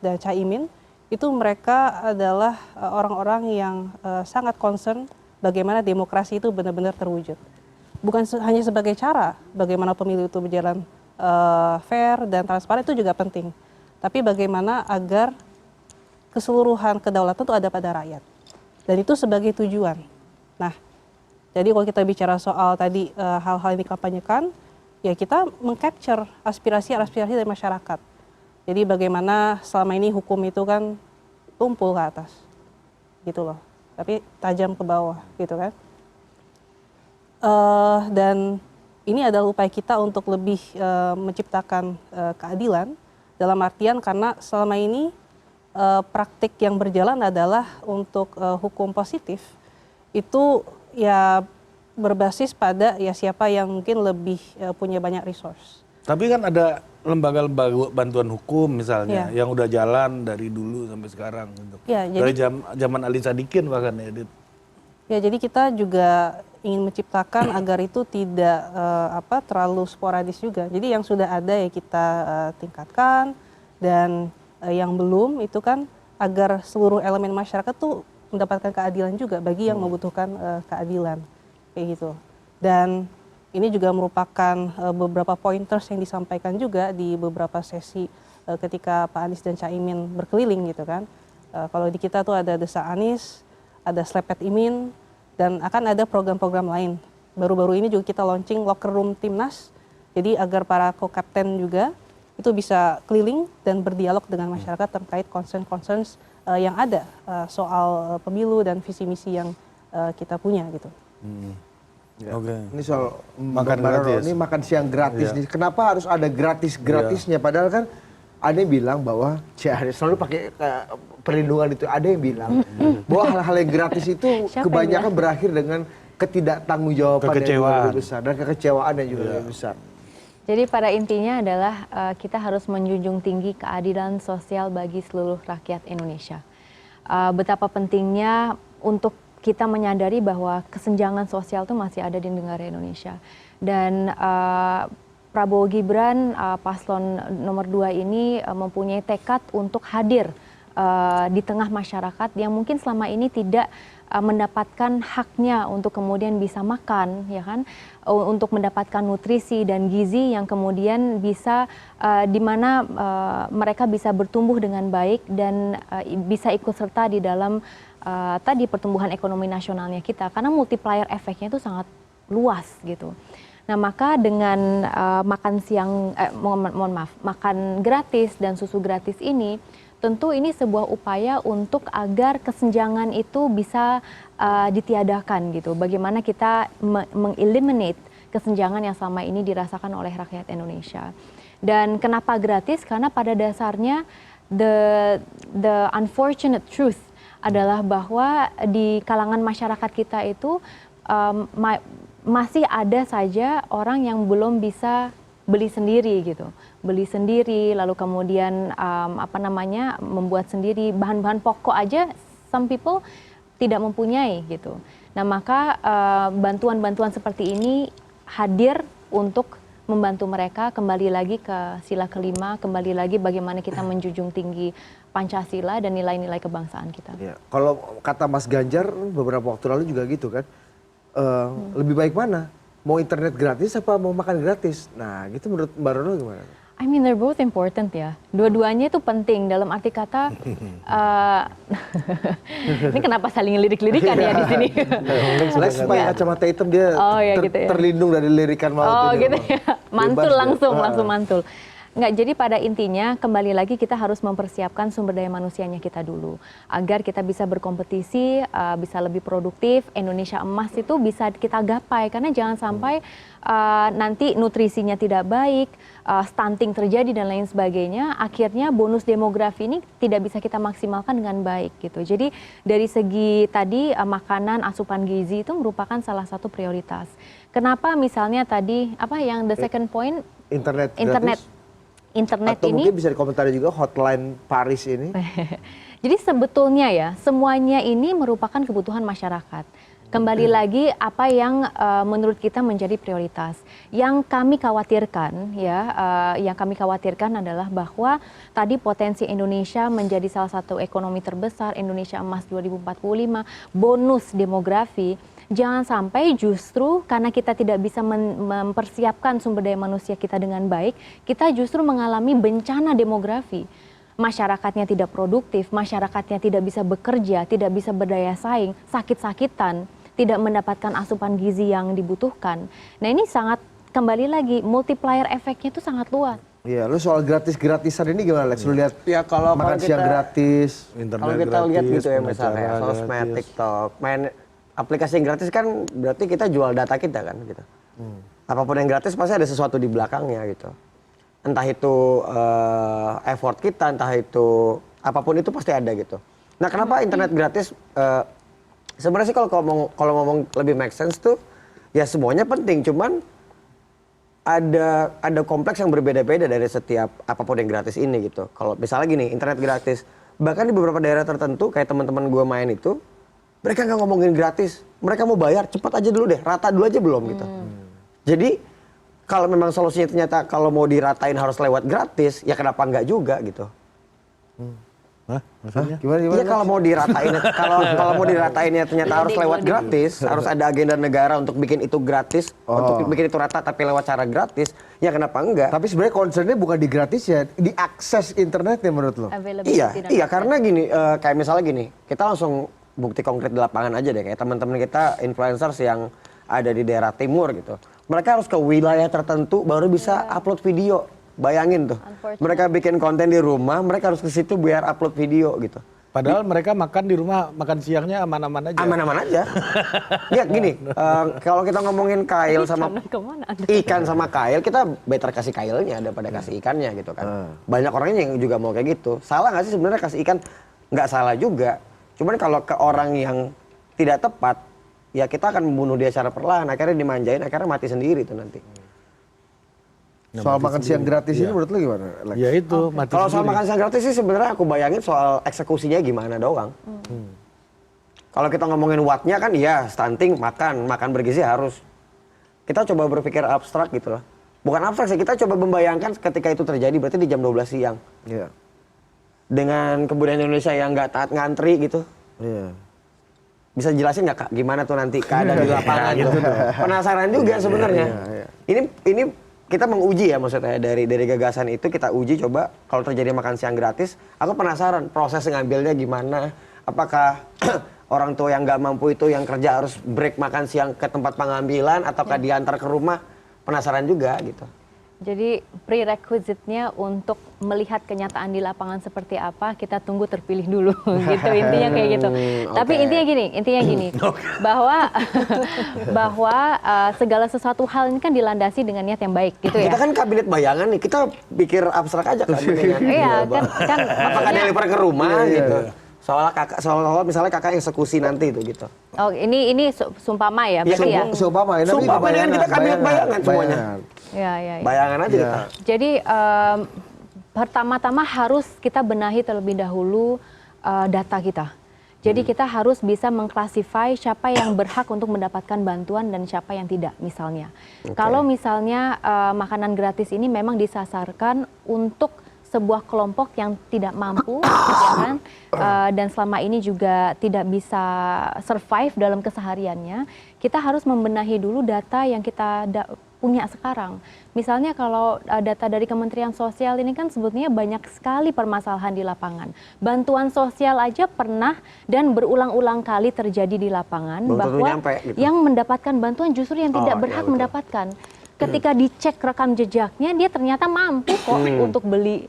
dan Caimin itu mereka adalah orang-orang yang sangat concern bagaimana demokrasi itu benar-benar terwujud. Bukan hanya sebagai cara bagaimana pemilu itu berjalan fair dan transparan, itu juga penting. Tapi bagaimana agar keseluruhan kedaulatan itu ada pada rakyat. Dan itu sebagai tujuan. Nah, jadi kalau kita bicara soal tadi hal-hal yang dikampanyekan, ya kita meng-capture aspirasi dari masyarakat. Jadi bagaimana selama ini hukum itu kan tumpul ke atas, gitu loh. Tapi tajam ke bawah, gitu kan. Dan ini adalah upaya kita untuk lebih menciptakan keadilan, dalam artian karena selama ini praktik yang berjalan adalah untuk hukum positif itu ya berbasis pada ya siapa yang mungkin lebih punya banyak resource. Tapi kan ada lembaga-lembaga bantuan hukum misalnya Ya. yang udah jalan dari dulu sampai sekarang gitu. Ya, Dari zaman Ali Sadikin bahkan ya. Dit. Ya, jadi kita juga ingin menciptakan agar itu tidak terlalu sporadis juga. Jadi yang sudah ada ya kita tingkatkan, dan yang belum itu kan agar seluruh elemen masyarakat tuh mendapatkan keadilan juga bagi yang membutuhkan keadilan, kayak gitu. Dan ini juga merupakan beberapa pointers yang disampaikan juga di beberapa sesi ketika Pak Anies dan Caimin berkeliling gitu kan. Kalau di kita tuh ada Desa Anies, ada Slepet Imin, dan akan ada program-program lain. Baru-baru ini juga kita launching locker room Timnas, jadi agar para co-kapten juga itu bisa keliling dan berdialog dengan masyarakat terkait concern-concern yang ada soal pemilu dan visi misi yang kita punya gitu. Ya. Oke. Ini soal Makan Mbak Roro, gratis. ini makan siang gratis Iya. nih. Kenapa harus ada gratis-gratisnya? Padahal kan ada yang bilang bahwa selalu pakai perlindungan itu. Ada yang bilang bahwa hal-hal yang gratis itu Siapa yang kebanyakan bilang? berakhir dengan ketidaktanggungjawaban yang Kekecewaan. lebih besar dan kekecewaan yang juga lebih besar. Jadi pada intinya adalah kita harus menjunjung tinggi keadilan sosial bagi seluruh rakyat Indonesia. Betapa pentingnya untuk kita menyadari bahwa kesenjangan sosial itu masih ada di negara Indonesia. Dan Prabowo Gibran, paslon nomor 2 ini mempunyai tekad untuk hadir di tengah masyarakat yang mungkin selama ini tidak mendapatkan haknya untuk kemudian bisa makan, ya kan, untuk mendapatkan nutrisi dan gizi yang kemudian bisa di mana mereka bisa bertumbuh dengan baik dan bisa ikut serta di dalam tadi pertumbuhan ekonomi nasionalnya kita, karena multiplier efeknya itu sangat luas gitu. Nah, maka dengan makan gratis dan susu gratis ini, tentu ini sebuah upaya untuk agar kesenjangan itu bisa ditiadakan gitu. Bagaimana kita mengeliminate kesenjangan yang selama ini dirasakan oleh rakyat Indonesia. Dan kenapa gratis? Karena pada dasarnya the unfortunate truth adalah bahwa di kalangan masyarakat kita itu masih ada saja orang yang belum bisa beli sendiri gitu, beli sendiri, lalu kemudian membuat sendiri bahan-bahan pokok aja, some people tidak mempunyai gitu. Nah, maka bantuan-bantuan seperti ini hadir untuk membantu mereka kembali lagi ke sila kelima, kembali lagi bagaimana kita menjunjung tinggi Pancasila dan nilai-nilai kebangsaan kita. Ya. Kalau kata Mas Ganjar beberapa waktu lalu juga gitu kan, lebih baik mana? Mau internet gratis apa mau makan gratis? Nah, gitu menurut Mbak Rono gimana? I mean they're both important ya. Dua-duanya itu penting dalam arti kata. Ini kenapa saling lirik-lirikan ya di sini? Lex pakai kacamata hitam dia Gitu ya. terlindung dari lirikan maut ini. Gitu Bang. ya. Mantul Bebas dia. langsung mantul. Nggak, jadi pada intinya kembali lagi kita harus mempersiapkan sumber daya manusianya kita dulu. Agar kita bisa berkompetisi, bisa lebih produktif, Indonesia emas itu bisa kita gapai. Karena jangan sampai nanti nutrisinya tidak baik, stunting terjadi dan lain sebagainya. Akhirnya bonus demografi ini tidak bisa kita maksimalkan dengan baik gitu. Jadi dari segi tadi makanan, asupan gizi itu merupakan salah satu prioritas. Kenapa misalnya tadi, yang the second point? Internet gratis? Internet Atau ini mungkin bisa dikomentari juga hotline Paris ini. jadi sebetulnya ya semuanya ini merupakan kebutuhan masyarakat. Kembali lagi apa yang menurut kita menjadi prioritas. Yang kami khawatirkan yang kami khawatirkan adalah bahwa tadi potensi Indonesia menjadi salah satu ekonomi terbesar, Indonesia Emas 2045, bonus demografi. Jangan sampai justru karena kita tidak bisa mempersiapkan sumber daya manusia kita dengan baik, kita justru mengalami bencana demografi. Masyarakatnya tidak produktif, masyarakatnya tidak bisa bekerja, tidak bisa berdaya saing, sakit-sakitan, tidak mendapatkan asupan gizi yang dibutuhkan. Nah ini sangat, kembali lagi, multiplier efeknya itu sangat luas. Iya, lu soal gratis-gratisan ini gimana, Lex? Lu lihat Ya kalau makan siang kita- gratis. Internet Kalau kita gratis, lihat gitu ya pengacara misalnya sosmed, gratis. TikTok, main aplikasi yang gratis kan berarti kita jual data kita kan gitu. Apapun yang gratis pasti ada sesuatu di belakangnya gitu. Entah itu effort kita, entah itu apapun itu pasti ada gitu. Nah kenapa internet gratis? Sebenarnya sih kalau ngomong lebih make sense tuh ya semuanya penting, cuman ada kompleks yang berbeda-beda dari setiap apapun yang gratis ini gitu. Kalau misalnya gini, internet gratis, bahkan di beberapa daerah tertentu kayak teman-teman gue main itu, mereka nggak ngomongin gratis, mereka mau bayar cepat aja dulu deh, rata dulu aja belum gitu. Jadi kalau memang solusinya ternyata kalau mau diratain harus lewat gratis, ya kenapa nggak juga gitu? Hah? Maksudnya? Gimana? Iya kalau mau diratain, kalau mau diratainnya ternyata harus lewat gratis, harus ada agenda negara untuk bikin itu gratis, untuk bikin itu rata tapi lewat cara gratis, ya kenapa enggak? Tapi sebenarnya concernnya bukan di gratis ya, di akses internetnya menurut lo. Availability dan Iya karena gini, kayak misalnya gini, kita langsung bukti konkret di lapangan aja deh, kayak teman-teman kita influencers yang ada di daerah timur gitu, mereka harus ke wilayah tertentu baru bisa upload video. Bayangin tuh, mereka bikin konten di rumah, mereka harus ke situ biar upload video gitu. Padahal mereka makan di rumah, makan siangnya aman-aman aja. Aman-aman aja. Lihat gini, kalau kita ngomongin kail sama kemana Anda? ikan sama kail, kita better kasih kailnya daripada kasih ikannya gitu kan. Banyak orangnya yang juga mau kayak gitu. Salah nggak sih sebenarnya kasih ikan? Nggak salah juga. Cuman kalau ke orang yang tidak tepat, ya kita akan membunuh dia secara perlahan. Akhirnya dimanjain, akhirnya mati sendiri tuh nanti. Soal makan siang gratis ini menurut lo gimana, Lex? Ya itu, mati Kalau soal sendiri. makan siang gratis sih sebenarnya aku bayangin soal eksekusinya gimana doang. Kalau kita ngomongin wattnya kan iya stunting, makan bergizi harus. Kita coba berpikir abstrak gitu loh. Bukan abstrak sih, kita coba membayangkan ketika itu terjadi berarti di jam 12 siang. Iya. Dengan kebudayaan Indonesia yang nggak taat ngantri gitu. Iya. Bisa jelasin nggak Kak gimana tuh nanti keadaan di lapangan gitu. Penasaran juga sebenarnya. Ini kita menguji ya maksudnya dari gagasan itu kita uji coba kalau terjadi makan siang gratis, aku penasaran proses ngambilnya gimana, apakah orang tua yang nggak mampu itu yang kerja harus break makan siang ke tempat pengambilan ataukah diantar ke rumah, penasaran juga gitu. Jadi prerequisite-nya untuk melihat kenyataan di lapangan seperti apa, kita tunggu terpilih dulu gitu, intinya kayak gitu. Tapi intinya gini, bahwa segala sesuatu hal ini kan dilandasi dengan niat yang baik gitu ya. Kita kan kabinet bayangan nih, kita pikir abstrak aja kan. Iya, kan Apakah deliver ke rumah gitu. Soalnya misalnya kakak eksekusi nanti itu gitu. Oh, ini sumpama ya, berarti ya. Seumpama ini Sumpah, bayangan, ini kan kita kabinet bayangan semuanya. Ya. Bayangan aja kita. Jadi pertama-tama harus kita benahi terlebih dahulu data kita. Jadi kita harus bisa mengklasifikasi siapa yang berhak untuk mendapatkan bantuan dan siapa yang tidak misalnya. Kalau misalnya makanan gratis ini memang disasarkan untuk sebuah kelompok yang tidak mampu, ya kan? Dan selama ini juga tidak bisa survive dalam kesehariannya, kita harus membenahi dulu data yang kita punya sekarang. Misalnya kalau data dari Kementerian Sosial ini kan sebetulnya banyak sekali permasalahan di lapangan. Bantuan sosial aja pernah dan berulang-ulang kali terjadi di lapangan Belum tentu bahwa nyampe, gitu. yang mendapatkan bantuan justru yang tidak iya, berhak betul. mendapatkan. Ketika dicek rekam jejaknya, dia ternyata mampu kok untuk beli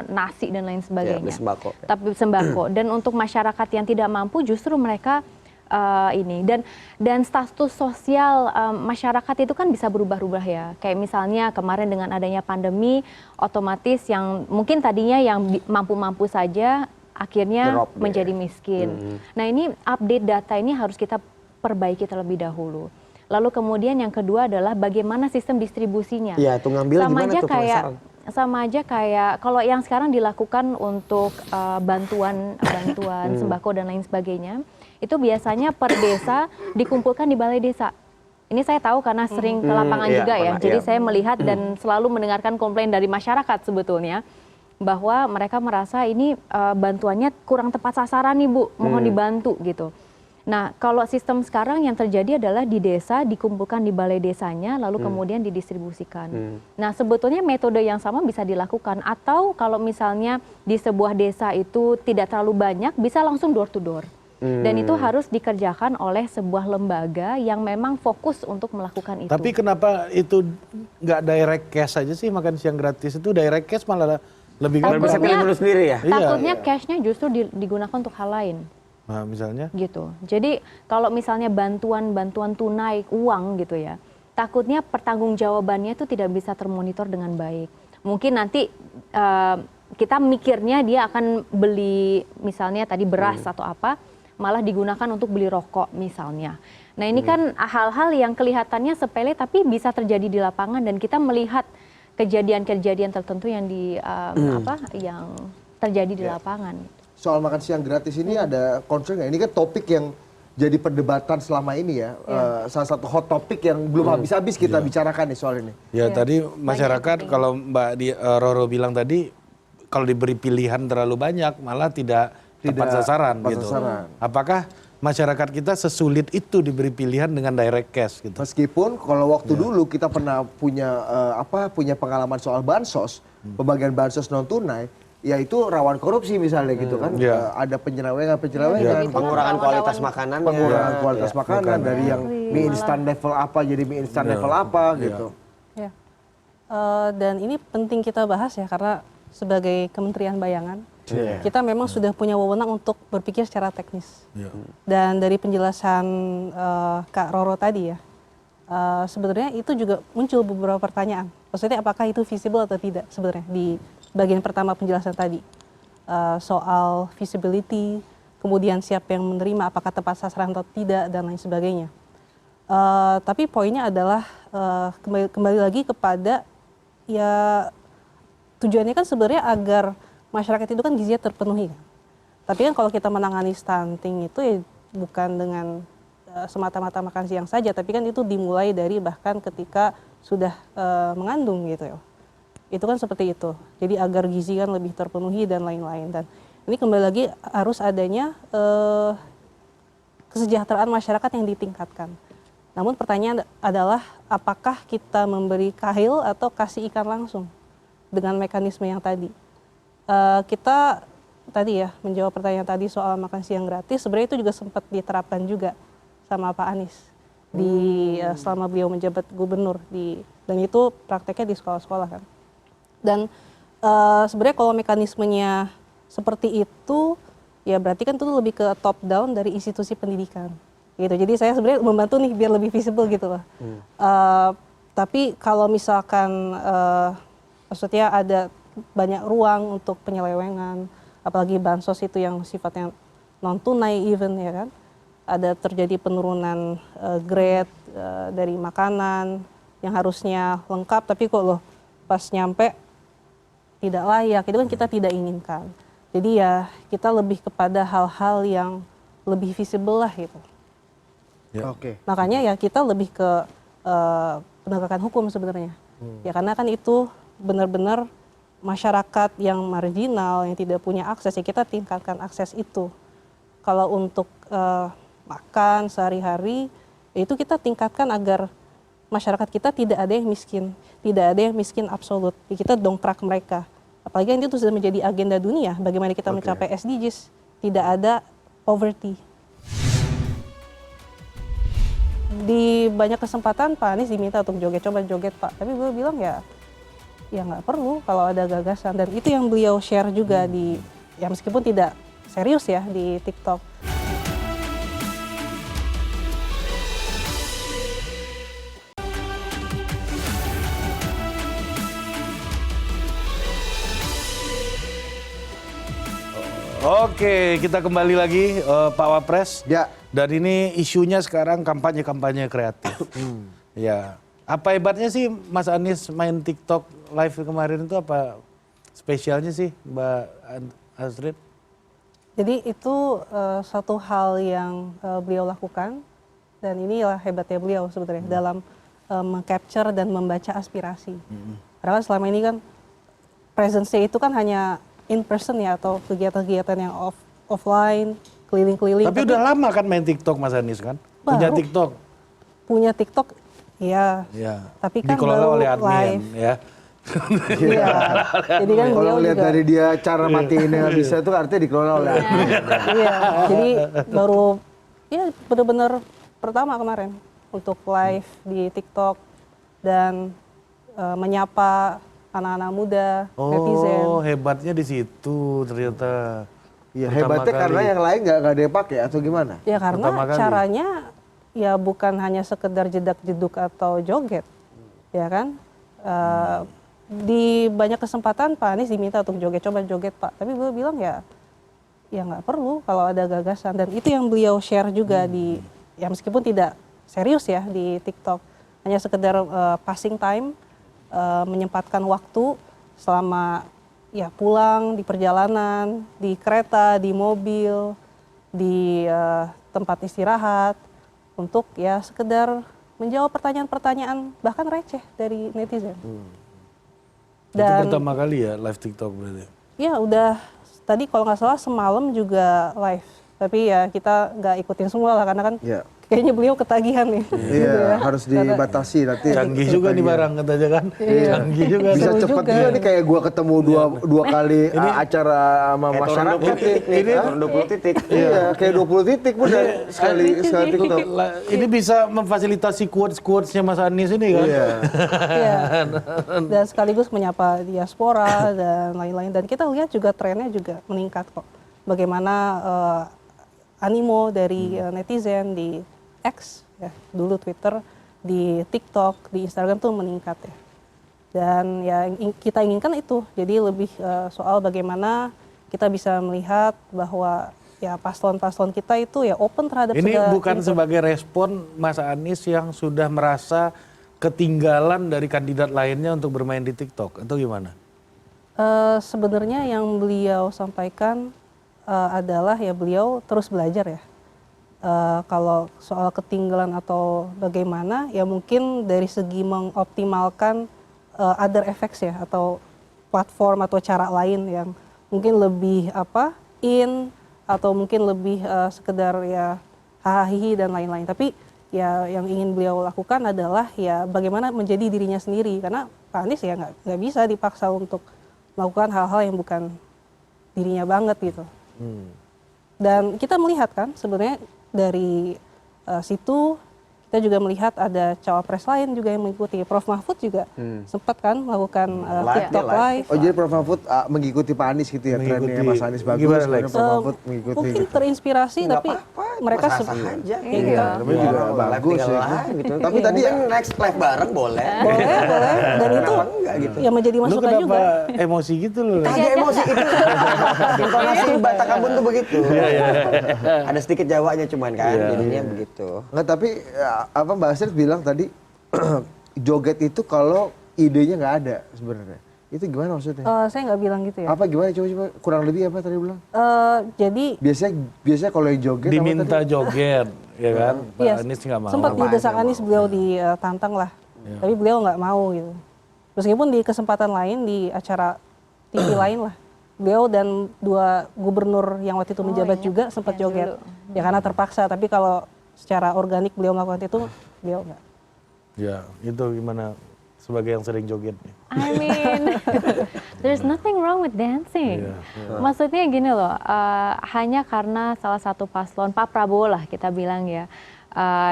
nasi dan lain sebagainya. beli sembako. Tapi sembako. Dan untuk masyarakat yang tidak mampu, justru mereka ini dan status sosial masyarakat itu kan bisa berubah-ubah ya. Kayak misalnya kemarin dengan adanya pandemi, otomatis yang mungkin tadinya yang mampu-mampu saja akhirnya Drop deh. menjadi miskin. Nah ini update data ini harus kita perbaiki terlebih dahulu. Lalu kemudian yang kedua adalah bagaimana sistem distribusinya. Iya, tuh ngambil gimana tuh penasaran. Sama aja kayak kalau yang sekarang dilakukan untuk bantuan sembako dan lain sebagainya, itu biasanya per desa dikumpulkan di balai desa. Ini saya tahu karena sering ke lapangan iya, juga ya. pernah, Jadi iya. saya melihat dan selalu mendengarkan komplain dari masyarakat sebetulnya bahwa mereka merasa ini bantuannya kurang tepat sasaran nih Bu, mohon dibantu gitu. Nah, kalau sistem sekarang yang terjadi adalah di desa, dikumpulkan di balai desanya, lalu kemudian didistribusikan. Nah, sebetulnya metode yang sama bisa dilakukan. Atau kalau misalnya di sebuah desa itu tidak terlalu banyak, bisa langsung door to door. Dan itu harus dikerjakan oleh sebuah lembaga yang memang fokus untuk melakukan itu. Tapi kenapa itu nggak direct cash aja sih, makan siang gratis itu direct cash malah lebih Takutnya- Biar bisa pilih menu sendiri ya. Iya. Takutnya cashnya justru digunakan untuk hal lain. Nah, misalnya Gitu. Jadi kalau misalnya bantuan tunai uang gitu ya, takutnya pertanggungjawabannya itu tidak bisa termonitor dengan baik. Mungkin nanti kita mikirnya dia akan beli misalnya tadi beras atau apa, malah digunakan untuk beli rokok misalnya. Nah ini kan hal-hal yang kelihatannya sepele tapi bisa terjadi di lapangan dan kita melihat kejadian-kejadian tertentu yang yang terjadi di lapangan. Soal makan siang gratis ini ada concern nggak? Ini kan topik yang jadi perdebatan selama ini ya. Salah satu hot topik yang belum habis-habis kita bicarakan nih soal ini. ya Iya. tadi masyarakat kalau Roro bilang tadi kalau diberi pilihan terlalu banyak malah tidak tepat sasaran tepat gitu. sasaran. Apakah masyarakat kita sesulit itu diberi pilihan dengan direct cash gitu? Meskipun kalau waktu dulu kita pernah punya pengalaman soal bansos, pembagian bansos non tunai, ya itu rawan korupsi misalnya gitu kan. Iya. Ada penyelewengan, Iya. Pengurangan kualitas makanan. pengurangan kualitas Iya. makanan dari yang mie instan level apa jadi mie instan level apa gitu. Ya. Dan ini penting kita bahas ya karena sebagai Kementerian Bayangan, kita memang sudah punya wewenang untuk berpikir secara teknis. Dan dari penjelasan Kak Roro tadi ya, sebenarnya itu juga muncul beberapa pertanyaan. Maksudnya apakah itu visible atau tidak sebenarnya di bagian pertama penjelasan tadi. Soal visibility, kemudian siapa yang menerima, apakah tepat sasaran atau tidak, dan lain sebagainya. Tapi poinnya adalah kembali lagi kepada ya tujuannya kan sebenarnya agar masyarakat itu kan gizinya terpenuhi. Tapi kan kalau kita menangani stunting itu ya bukan dengan semata-mata makan siang saja, tapi kan itu dimulai dari bahkan ketika sudah mengandung gitu ya. Itu kan seperti itu. Jadi agar gizi kan lebih terpenuhi dan lain-lain. Dan ini kembali lagi harus adanya kesejahteraan masyarakat yang ditingkatkan. Namun pertanyaan adalah apakah kita memberi kahil atau kasih ikan langsung dengan mekanisme yang tadi. Kita tadi ya menjawab pertanyaan tadi soal makan siang gratis, sebenarnya itu juga sempat diterapkan juga sama Pak Anies selama beliau menjabat gubernur dan itu prakteknya di sekolah-sekolah kan. Dan sebenarnya kalau mekanismenya seperti itu ya berarti kan itu lebih ke top down dari institusi pendidikan gitu. Jadi saya sebenarnya membantu nih biar lebih visible gitu loh. Tapi kalau misalkan maksudnya ada banyak ruang untuk penyelewengan, apalagi bansos itu yang sifatnya non tunai even ya kan, ada terjadi penurunan grade dari makanan yang harusnya lengkap tapi kok loh pas nyampe tidak layak, itu kan kita tidak inginkan. Jadi ya kita lebih kepada hal-hal yang lebih visible lah gitu. Oke. Makanya ya kita lebih ke penegakan hukum sebenarnya. Ya karena kan itu benar-benar masyarakat yang marginal, yang tidak punya akses, ya kita tingkatkan akses itu. Kalau untuk makan sehari-hari, ya itu kita tingkatkan agar masyarakat kita tidak ada yang miskin, tidak ada yang miskin absolut. Ya kita dongkrak mereka. Apalagi itu sudah menjadi agenda dunia, bagaimana kita mencapai SDGs, tidak ada poverty. Di banyak kesempatan Pak Anies diminta untuk joget, coba joget Pak. Tapi gue bilang ya nggak perlu kalau ada gagasan. Dan itu yang beliau share juga ya meskipun tidak serius ya di TikTok. Oke, kita kembali lagi Pak Wapres. Ya. Dan ini isunya sekarang kampanye kreatif. Ya, apa hebatnya sih Mas Anies main TikTok live kemarin itu, apa spesialnya sih Mbak Astrid? Jadi itu satu hal yang beliau lakukan dan inilah hebatnya beliau sebetulnya dalam meng-capture dan membaca aspirasi. Karena kan selama ini kan presence-nya itu kan hanya in person ya atau kegiatan-kegiatan yang offline, keliling-keliling. Tapi udah lama kan main TikTok Mas Anies kan? Punya Baru. TikTok. Punya TikTok, ya. Ya. Tapi kan dikelola baru oleh admin live. ya. Iya. Jadi kan Kalau beliau lihat juga. dari dia cara matiin yang nggak bisa itu artinya dikelola oleh admin. Iya. Jadi baru ya benar-benar pertama kemarin untuk live di TikTok dan menyapa anak-anak muda, netizen. Oh, hebatnya di situ ternyata. Iya, Pertama hebatnya kali. karena yang lain nggak ada yang pakai atau gimana? Ya karena Pertama kali. caranya ya bukan hanya sekedar jedak-jeduk atau joget, ya kan? Di banyak kesempatan Pak Anies diminta untuk joget, coba joget Pak. Tapi beliau bilang ya nggak perlu kalau ada gagasan. Dan itu yang beliau share juga di, ya meskipun tidak serius ya di TikTok, hanya sekedar passing time, menyempatkan waktu selama ya pulang di perjalanan, di kereta, di mobil, di tempat istirahat untuk ya sekedar menjawab pertanyaan-pertanyaan bahkan receh dari netizen. Itu pertama kali ya live TikTok berarti. Ya udah tadi kalau nggak salah semalam juga live, tapi ya kita nggak ikutin semua lah karena kan Iya. kayaknya beliau ketagihan nih. Iya, harus dibatasi nanti. Canggih juga nih barang katanya kan. Canggih juga. Bisa Seru cepet juga. juga nih kayak gua ketemu dua kali acara sama Kayak turun masyarakat 20 titik nih, turun 20 titik. Iya, kayak 20 titik bener sekali TikTok. Ini bisa memfasilitasi quotes-quotesnya Mas Anies ini kan. Iya. Iya. Dan sekaligus menyapa diaspora dan lain-lain. Dan kita lihat juga trennya juga meningkat kok. Bagaimana animo dari netizen di X, ya, dulu Twitter, di TikTok, di Instagram tuh meningkat ya. Dan ya kita inginkan itu. Jadi lebih soal bagaimana kita bisa melihat bahwa ya paslon-paslon kita itu ya open terhadap Ini segala bukan input. sebagai respon Mas Anies yang sudah merasa ketinggalan dari kandidat lainnya untuk bermain di TikTok atau gimana? Sebenarnya yang beliau sampaikan adalah ya beliau terus belajar ya. Kalau soal ketinggalan atau bagaimana ya mungkin dari segi mengoptimalkan other effects ya atau platform atau cara lain yang mungkin lebih atau mungkin lebih sekedar ya hahihi dan lain-lain. Tapi ya yang ingin beliau lakukan adalah ya bagaimana menjadi dirinya sendiri karena Pak Anies ya nggak bisa dipaksa untuk melakukan hal-hal yang bukan dirinya banget gitu. Dan kita melihat kan sebenarnya dari situ kita juga melihat ada cawapres lain juga yang mengikuti. Prof Mahfud juga sempat kan melakukan TikTok live. Oh jadi Prof Mahfud mengikuti Pak Anies gitu ya, trennya Mengikuti. Mas Anies bagus, Gimana, kemudian Lex? Prof Mahfud mengikuti Mungkin gitu. terinspirasi Nggak tapi apa-apa, mereka sah-sah aja. Iya, tapi juga bagus ya. Gitu. Tapi tadi mungkin next live bareng boleh. boleh dan itu Kenapa enggak gitu? ya menjadi Lu masukan kenapa juga. emosi gitu loh? Kagak emosi itu. Intonasi Batak Ambon tuh begitu. Ada sedikit Jawanya cuman kan, jadinya begitu. Nggak, tapi apa Mbak Astrid bilang tadi joget itu kalau idenya nggak ada sebenarnya. Itu gimana maksudnya? Saya nggak bilang gitu ya. Apa gimana coba kurang lebih apa tadi bilang? Jadi Biasanya kalau yang joget apa Diminta tadi? joget, ya kan? Pak iya, Anies nggak mau. sempat didesak Anies beliau ditantang lah, tapi beliau nggak mau gitu. Meskipun di kesempatan lain di acara TV lain lah, beliau dan dua gubernur yang waktu itu menjabat juga sempat joget. Ya karena terpaksa, tapi kalau secara organik beliau melakukan itu, beliau nggak. Ya, itu gimana sebagai yang sering joget nih? I mean, there's nothing wrong with dancing. Iya. Maksudnya gini loh, hanya karena salah satu paslon Pak Prabowo lah kita bilang ya,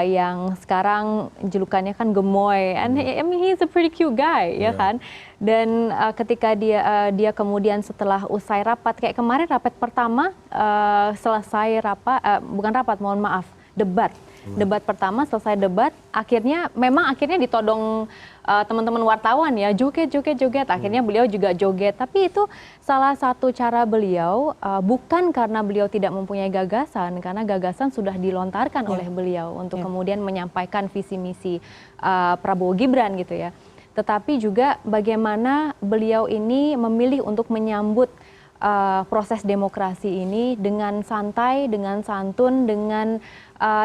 yang sekarang julukannya kan gemoy, and I mean he's a pretty cute guy, ya kan. Dan ketika dia kemudian setelah usai rapat, kayak kemarin rapat pertama selesai rapat, bukan rapat, mohon maaf, debat. Debat pertama selesai debat, akhirnya ditodong teman-teman wartawan ya, joget. Akhirnya beliau juga joget. Tapi itu salah satu cara beliau, bukan karena beliau tidak mempunyai gagasan, karena gagasan sudah dilontarkan oleh beliau untuk kemudian menyampaikan visi misi Prabowo Gibran gitu ya. Tetapi juga bagaimana beliau ini memilih untuk menyambut proses demokrasi ini dengan santai, dengan santun, dengan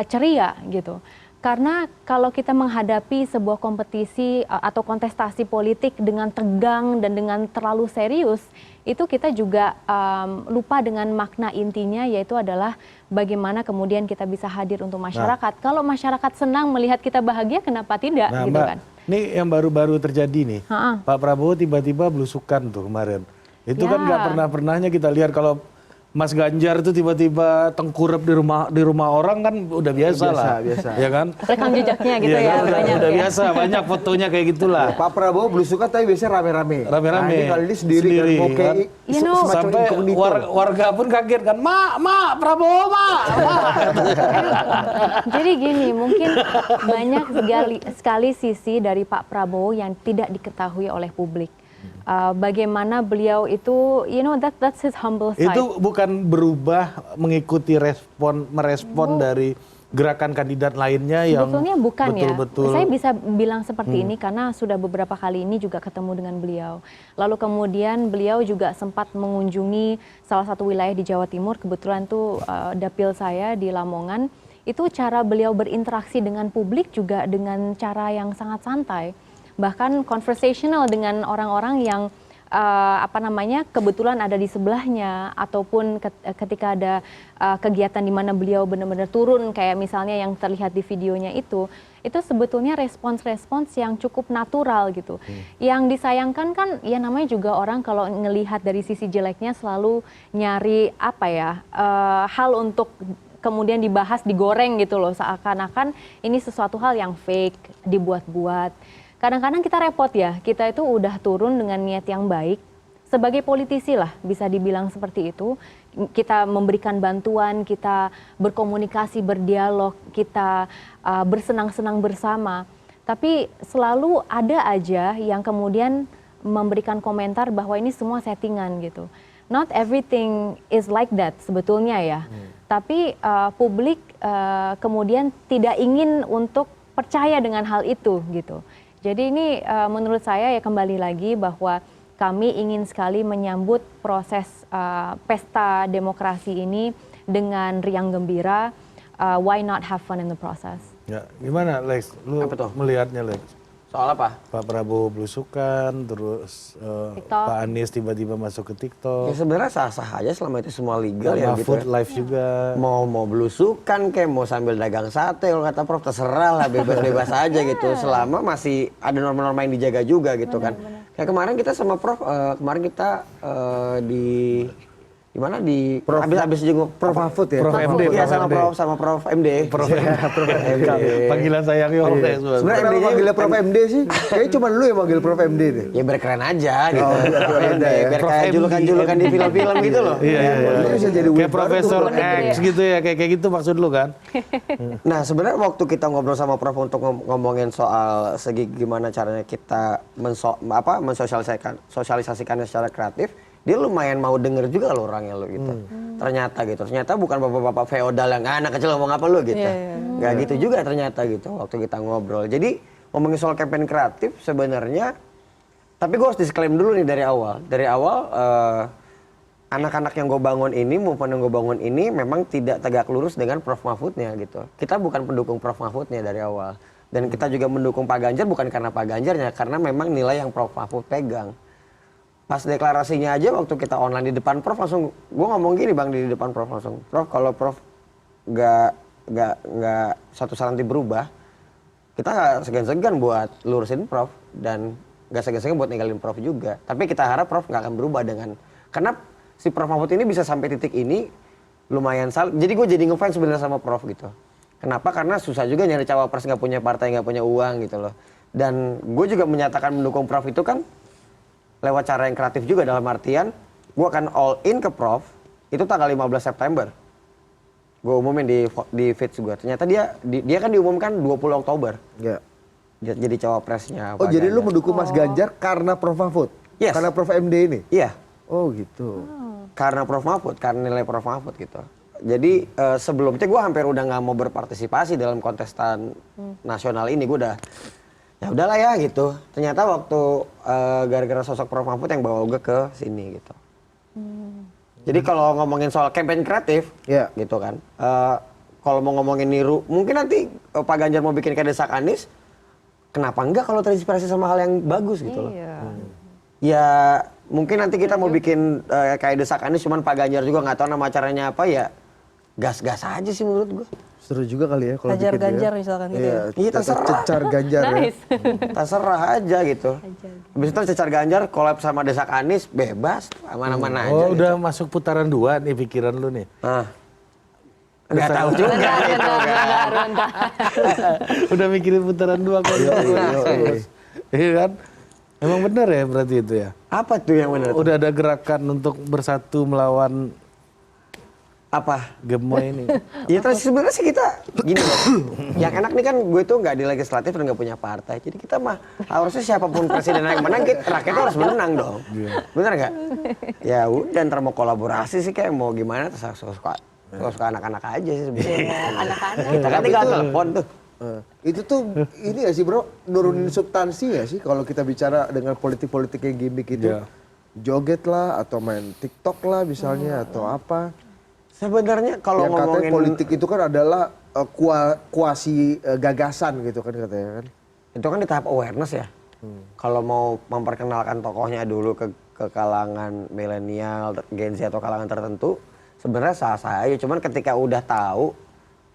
ceria gitu. Karena kalau kita menghadapi sebuah kompetisi atau kontestasi politik dengan tegang dan dengan terlalu serius, itu kita juga lupa dengan makna intinya, yaitu adalah bagaimana kemudian kita bisa hadir untuk masyarakat. Kalau masyarakat senang melihat kita bahagia, kenapa tidak? Nah, Gitu Mbak, kan? ini yang baru-baru terjadi nih. Pak Prabowo tiba-tiba belusukan tuh kemarin. Itu kan Ya. nggak pernah-pernahnya kita lihat. Kalau Mas Ganjar itu tiba-tiba tengkurap di rumah orang kan udah biasa lah, biasa. ya kan? Rekam jejaknya gitu Iya ya, kan, banyak udah ya. biasa, banyak fotonya kayak gitulah. Pak Prabowo belusukan tapi biasanya rame-rame. Rame-rame. Nah, ini kali ini sendiri kan. Oke, kan? You know, semacam Sampai incognito. warga pun kaget kan, mak Prabowo mak. Jadi gini, mungkin banyak sekali sisi dari Pak Prabowo yang tidak diketahui oleh publik. Bagaimana beliau itu, you know, that's his humble side. Itu bukan berubah mengikuti merespon dari gerakan kandidat lainnya yang Sebetulnya bukan betul-betul. ya. Saya bisa bilang seperti ini karena sudah beberapa kali ini juga ketemu dengan beliau. Lalu kemudian beliau juga sempat mengunjungi salah satu wilayah di Jawa Timur, kebetulan tuh dapil saya di Lamongan. Itu cara beliau berinteraksi dengan publik juga dengan cara yang sangat santai. Bahkan conversational dengan orang-orang yang kebetulan ada di sebelahnya, ataupun ketika ada kegiatan di mana beliau benar-benar turun, kayak misalnya yang terlihat di videonya itu sebetulnya respons-respons yang cukup natural gitu. Yang disayangkan kan ya namanya juga orang kalau ngelihat dari sisi jeleknya selalu nyari hal untuk kemudian dibahas, digoreng gitu loh, seakan-akan ini sesuatu hal yang fake, dibuat-buat. Kadang-kadang kita repot ya, kita itu udah turun dengan niat yang baik, sebagai politisi lah bisa dibilang seperti itu. Kita memberikan bantuan, kita berkomunikasi, berdialog, kita bersenang-senang bersama. Tapi selalu ada aja yang kemudian memberikan komentar bahwa ini semua settingan gitu. Not everything is like that sebetulnya ya. Tapi publik kemudian tidak ingin untuk percaya dengan hal itu gitu. Jadi ini menurut saya ya kembali lagi bahwa kami ingin sekali menyambut proses pesta demokrasi ini dengan riang gembira. Why not have fun in the process? Ya, gimana Lex? Lu Apa tuh? melihatnya Lex? Soal apa? Pak Prabowo belusukan, terus TikTok. Pak Anies tiba-tiba masuk ke Ya TikTok. sebenarnya sah-sah aja selama itu semua legal Pak ya gitu. Mahfud Ya. live juga. Mau belusukan kayak mau sambil dagang sate kalau kata Prof terserah lah, bebas-bebas aja gitu, selama masih ada norma-norma yang dijaga juga gitu kan. Kayak kemarin kita sama Prof kemarin kita di mana di habis jenguk Prof Mahfud ya? Prof MD, Iya Prof sama MD. Prof MD. Prof MD. Panggilan sayangnya Prof MD. Sebenarnya kenapa manggilnya Prof MD sih? Kayaknya cuma lu yang manggil Prof MD deh. Ya biar keren aja gitu. Oh, iya, Prof beda MD, ya. biar Prof kayak MD. julukan-julukan di film-film gitu loh. Iya. Itu bisa jadi Kayak web baru Profesor tuh. X gitu ya, kayak gitu maksud lu kan? Nah sebenarnya waktu kita ngobrol sama Prof untuk ngomongin soal segi gimana caranya kita mensosialisasikannya secara kreatif, dia lumayan mau denger juga lo orangnya lo gitu. Ternyata bukan bapak-bapak feodal yang anak kecil ngomong apa lo gitu. Gak gitu juga ternyata gitu waktu kita ngobrol. Jadi ngomongin soal campaign kreatif sebenarnya, tapi gue harus disclaim dulu nih dari awal. Dari awal anak-anak yang gue bangun ini, movement yang gue bangun ini memang tidak tegak lurus dengan Prof Mahfudnya gitu. Kita bukan pendukung Prof Mahfudnya dari awal. Dan kita juga mendukung Pak Ganjar bukan karena Pak Ganjarnya, karena memang nilai yang Prof Mahfud pegang. Pas deklarasinya aja waktu kita online di depan Prof langsung, gue ngomong gini bang di depan Prof langsung, Prof kalau Prof nggak satu saat nanti berubah, kita nggak segan-segan buat lurusin Prof dan nggak segan-segan buat ninggalin Prof juga. Tapi kita harap Prof nggak akan berubah karena si Prof Mahfud ini bisa sampai titik ini lumayan jadi gue jadi ngefans sebenarnya sama Prof gitu. Kenapa? Karena susah juga nyari cawapres nggak punya partai, nggak punya uang gitu loh. Dan gue juga menyatakan mendukung Prof itu kan lewat cara yang kreatif juga, dalam artian gue akan all in ke Prof itu tanggal 15 September. Gue umumin di feeds gue. Ternyata dia kan diumumkan 20 Oktober. Ya. Jadi cawapresnya. Oh Pak jadi lu Ganjar. mendukung Mas Ganjar karena Prof Mahfud? Yes. Karena Prof MD ini? Iya. Oh gitu. Karena Prof Mahfud, karena nilai Prof Mahfud gitu. Jadi sebelumnya gue hampir udah nggak mau berpartisipasi dalam kontestan nasional ini. Gue udah ya udahlah ya gitu. Ternyata waktu gara-gara sosok Prof Mahfud yang bawa gue ke sini gitu. Jadi kalau ngomongin soal campaign kreatif, Iya. gitu kan, kalau mau ngomongin niru, mungkin nanti Pak Ganjar mau bikin kayak Desak Anies, kenapa enggak kalau terinspirasi sama hal yang bagus gitu loh. Iya. Ya mungkin nanti kita mau bikin kayak Desak Anies, cuman Pak Ganjar juga nggak tahu nama acaranya apa ya, gas-gas aja sih menurut gua. Seru juga kali ya kalau Hajar bikin dia. Ganjar misalkan gitu Iya, ya. Iya, terserah. cecar Ganjar ya. Nice. Terserah aja gitu. Habis itu Cecar Ganjar collab sama Desak Anies, bebas, aman-aman aja. Oh, gitu. udah masuk putaran 2 nih pikiran lu nih. Nah, nggak tahu juga gitu kan. Udah mikirin putaran 2 kali. Iya kan? Emang bener ya berarti itu ya? Apa tuh yang benar? Udah ada gerakan untuk bersatu melawan Apa? gemoy ini. Ya terus sebenarnya sih kita gini loh. Yang enak nih kan gue tuh nggak di legislatif dan nggak punya partai. Jadi kita mah harusnya siapapun presiden yang menang, rakyatnya harus menang dong. Bener nggak? Ya udah ntar mau kolaborasi sih kayak mau gimana terus suka anak-anak aja sih sebenarnya. Anak-anak. Kita kan tinggal telepon tuh. Itu tuh ini ya sih bro, nurunin substansi ya sih kalau kita bicara dengan politik-politik yang gimmick itu. Iya. Joget lah atau main TikTok lah misalnya atau apa. Sebenarnya kalau Yang katanya ngomongin politik itu kan adalah kuasi gagasan gitu kan katanya kan. itu kan di tahap awareness ya. Kalau mau memperkenalkan tokohnya dulu ke kalangan milenial, Gen Z atau kalangan tertentu, sebenarnya sah-sah aja. Cuman ketika udah tahu,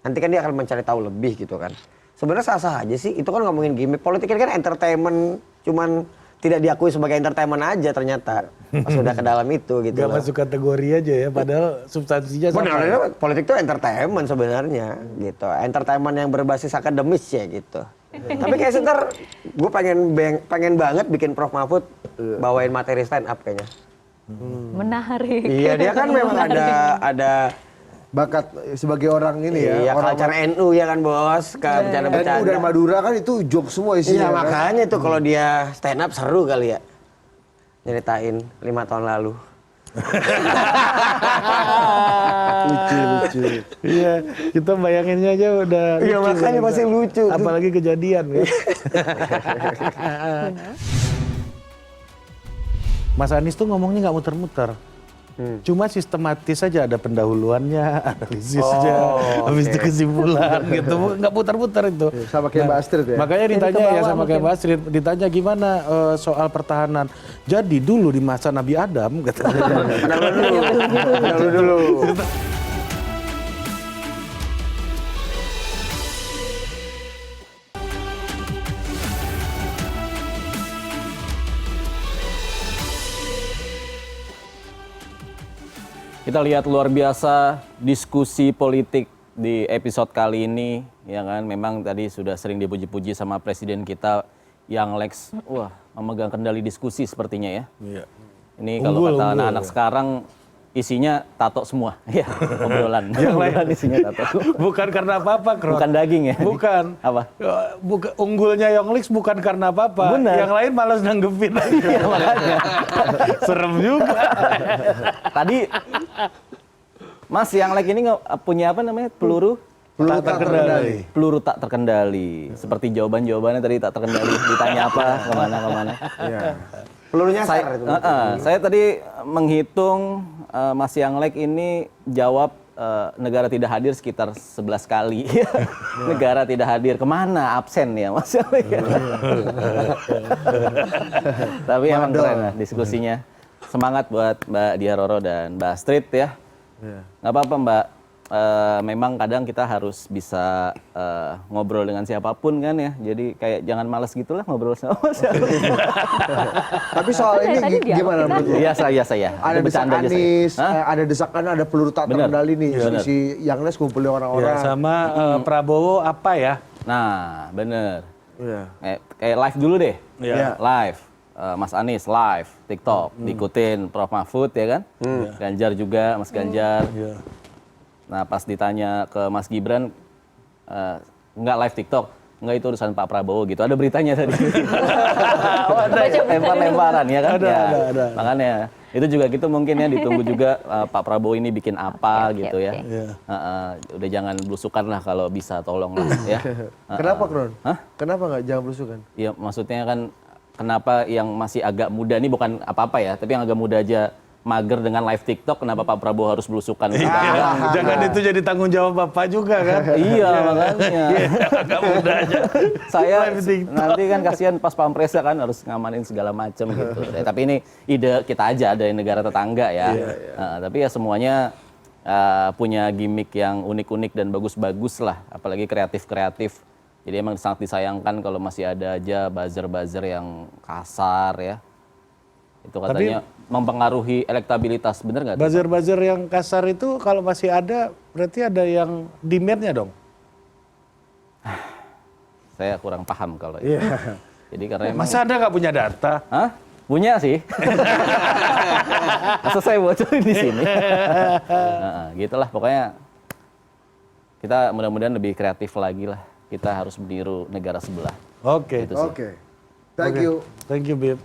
nanti kan dia akan mencari tahu lebih gitu kan. Sebenarnya sah-sah aja sih. Itu kan ngomongin gimmick. Politik ini kan entertainment, cuman tidak diakui sebagai entertainment aja ternyata. Pas udah ke dalam itu gitu Gak loh. masuk kategori aja ya, padahal substansinya sama. Benar, politik itu entertainment sebenarnya gitu. Entertainment yang berbasis akademis ya gitu. Tapi kayak sebentar gue pengen banget bikin Prof Mahfud bawain materi stand up kayaknya. Menarik. Iya, dia kan memang ada Bakat sebagai orang ini ya. iya, orang culture NU ya kan bos, ke NU bercanda-bercanda. dan Madura kan itu joke semua Iya isinya. kan? makanya tuh kalau dia stand up seru kali ya. Nyeritain 5 tahun lalu. Lucu. Iya, kita bayanginnya aja udah Iya lucu makanya kan, pasti Pak. lucu tuh. Apalagi kejadian ya. Mas Anies tuh ngomongnya nggak muter-muter. Cuma sistematis saja, ada pendahuluannya, analisisnya, habis itu kesimpulan gitu, nggak putar-putar itu. Sama kayak Mbak Astrid ya. Makanya ditanya ke ya bawah sama kayak mungkin. Mbak Astrid, ditanya gimana soal pertahanan. Jadi dulu di masa Nabi Adam, katanya. Padahal dulu. Kita lihat luar biasa diskusi politik di episode kali ini, ya kan? Memang tadi sudah sering dipuji-puji sama presiden kita yang Lex, wah memegang kendali diskusi sepertinya ya. Iya. Ini kalau Unggul, kata unggul, anak-anak sekarang isinya tato semua, ya obrolan. Yang lain Obrolan isinya tato. Bukan karena apa-apa, Kron. Bukan daging ya? Bukan. Apa? Unggulnya Yonglix bukan karena apa-apa. Benar. Yang lain malas nanggepin. Iya makanya. Serem juga. Tadi Mas yang like ini punya apa namanya? Peluru Peluru tak terkendali. Peluru tak terkendali. Seperti jawaban-jawabannya tadi tak terkendali. Ditanya apa, kemana-kemana. Iya. Peluru nyasar itu. Saya tadi menghitung Mas Yang Lek ini jawab negara tidak hadir sekitar 11 kali. Negara tidak hadir. Kemana? Absen ya Mas Yang Lek. Tapi emang keren lah diskusinya. Semangat buat Mbak Diah Roro dan Mbak Astrid ya. Nggak apa-apa Mbak. Memang kadang kita harus bisa ngobrol dengan siapapun kan ya. Jadi kayak jangan malas gitulah ngobrol sama siapa. Tapi soal ini Tadi dialog gimana kita. menurut lu? Iya saya. Ada desak Bercanda aja saya. Anies, Hah? ada desakan, ada peluru tak Bener. terkendali nih. Bener. Si Yang Les kumpulin Ya, orang-orang. sama Prabowo apa ya? Nah, bener. Iya. Kayak live dulu deh. Iya. Live. Mas Anies live TikTok, diikutin Prof Mahfud ya kan, Ganjar juga, Mas Ganjar. Iya. Nah pas ditanya ke Mas Gibran, nggak live TikTok, nggak itu urusan Pak Prabowo gitu. Ada beritanya tadi. Oh, ada lempar-lemparan ya kan? Ada. Makanya itu juga gitu mungkin ya ditunggu juga Pak Prabowo ini bikin apa Oke, gitu ya. oke. Iya. Udah jangan belusukan lah kalau bisa tolong lah ya. Kenapa, Kron? Hah? Kenapa nggak jangan belusukan? Iya maksudnya kan kenapa yang masih agak muda ini bukan apa-apa ya, tapi yang agak muda aja mager dengan live TikTok, kenapa Pak Prabowo harus belusukan? Jangan itu jadi tanggung jawab Bapak juga kan. Iya makanya. Gak mudah aja. Saya Live TikTok. nanti kan kasihan pas pampresnya kan harus ngamanin segala macam gitu. Tapi ini ide kita aja dari negara tetangga ya. Tapi ya semuanya punya gimmick yang unik-unik dan bagus-bagus lah, apalagi kreatif-kreatif. Jadi emang sangat disayangkan kalau masih ada aja buzzer-buzzer yang kasar ya. Itu katanya mempengaruhi elektabilitas, bener nggak? Buzzer-buzzer yang kasar itu kalau masih ada, berarti ada yang demand-nya dong? Saya kurang paham kalau itu. Jadi karena emang... Masa Anda nggak punya data? Hah? Punya sih. Masa saya bocorin di sini. Gitulah pokoknya kita mudah-mudahan lebih kreatif lagi lah. Kita harus meniru negara sebelah. Oke. Gitu sih. Oke. Thank you. Thank you, Bib.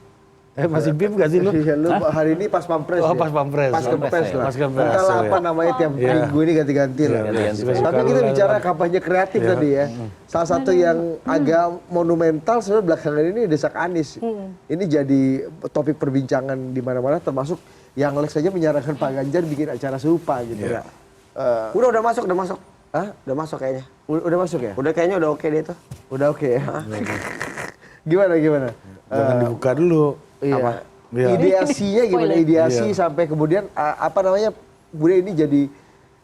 Masih Bib nggak sih lu? Iya, lu hari ini pas pampres. Oh, ya? pas pampres. Pas kempes lah. Pas kempes, Entahlah ya. apa namanya tiap minggu ini ganti-ganti lah. ganti-ganti. Tapi kita bicara kampanye kreatif tadi ya. Salah satu yang agak monumental sebenarnya belakangan ini Desak Anies. Ini jadi topik perbincangan di mana-mana, termasuk yang Lex saja menyarankan Pak Ganjar bikin acara serupa gitu. Udah masuk. Hah? Udah masuk kayaknya. Udah masuk ya? Udah kayaknya udah oke deh tuh. Udah oke ya? Gimana? Jangan dibuka dulu. Iya. Iya. Ideasinya gimana? Ideasi sampai kemudian apa namanya? Kemudian ini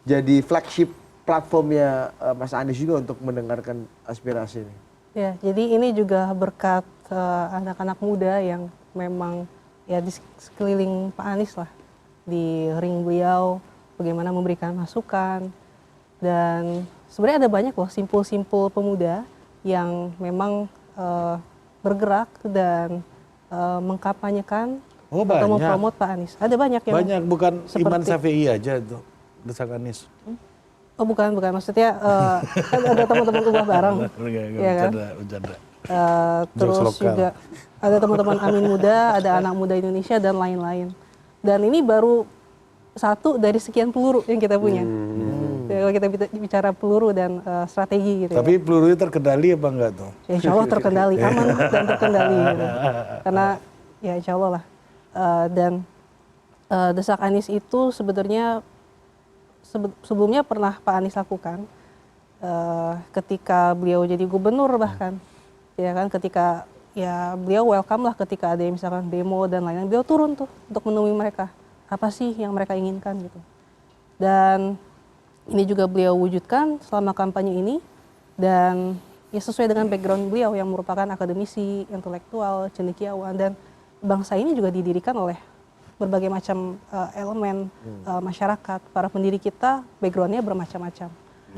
jadi flagship platformnya Mas Anies juga untuk mendengarkan aspirasi ini. Ya, jadi ini juga berkat anak-anak muda yang memang ya di sekeliling Pak Anies lah, di ring beliau, bagaimana memberikan masukan, dan sebenarnya ada banyak loh simpul-simpul pemuda yang memang bergerak dan mengkampanyekan Oh, atau banyak. mempromot Pak Anies. Ada banyak yang Banyak, bukan Iman seperti- Syafi'i aja itu. Desak Anies. Oh bukan, maksudnya kan ada teman-teman ubah bareng, ya kan? Bercanda. Terus Jokes lokal. juga ada teman-teman Amin Muda, ada anak muda Indonesia dan lain-lain. Dan ini baru satu dari sekian peluru yang kita punya. Ya, kalau kita bicara peluru dan strategi gitu. Tapi pelurunya terkendali apa enggak tuh? Ya, insya Allah terkendali, aman dan terkendali. Gitu. Karena ya insya Allah lah. Dan Desak Anies itu sebenarnya sebelumnya pernah Pak Anies lakukan ketika beliau jadi gubernur bahkan, ya kan, ketika ya beliau welcome lah ketika ada yang misalkan demo dan lain-lain, beliau turun tuh untuk menemui mereka, apa sih yang mereka inginkan gitu. Dan ini juga beliau wujudkan selama kampanye ini, dan ya sesuai dengan background beliau yang merupakan akademisi, intelektual, cendekiawan, dan bangsa ini juga didirikan oleh berbagai macam elemen masyarakat. Para pendiri kita backgroundnya bermacam-macam.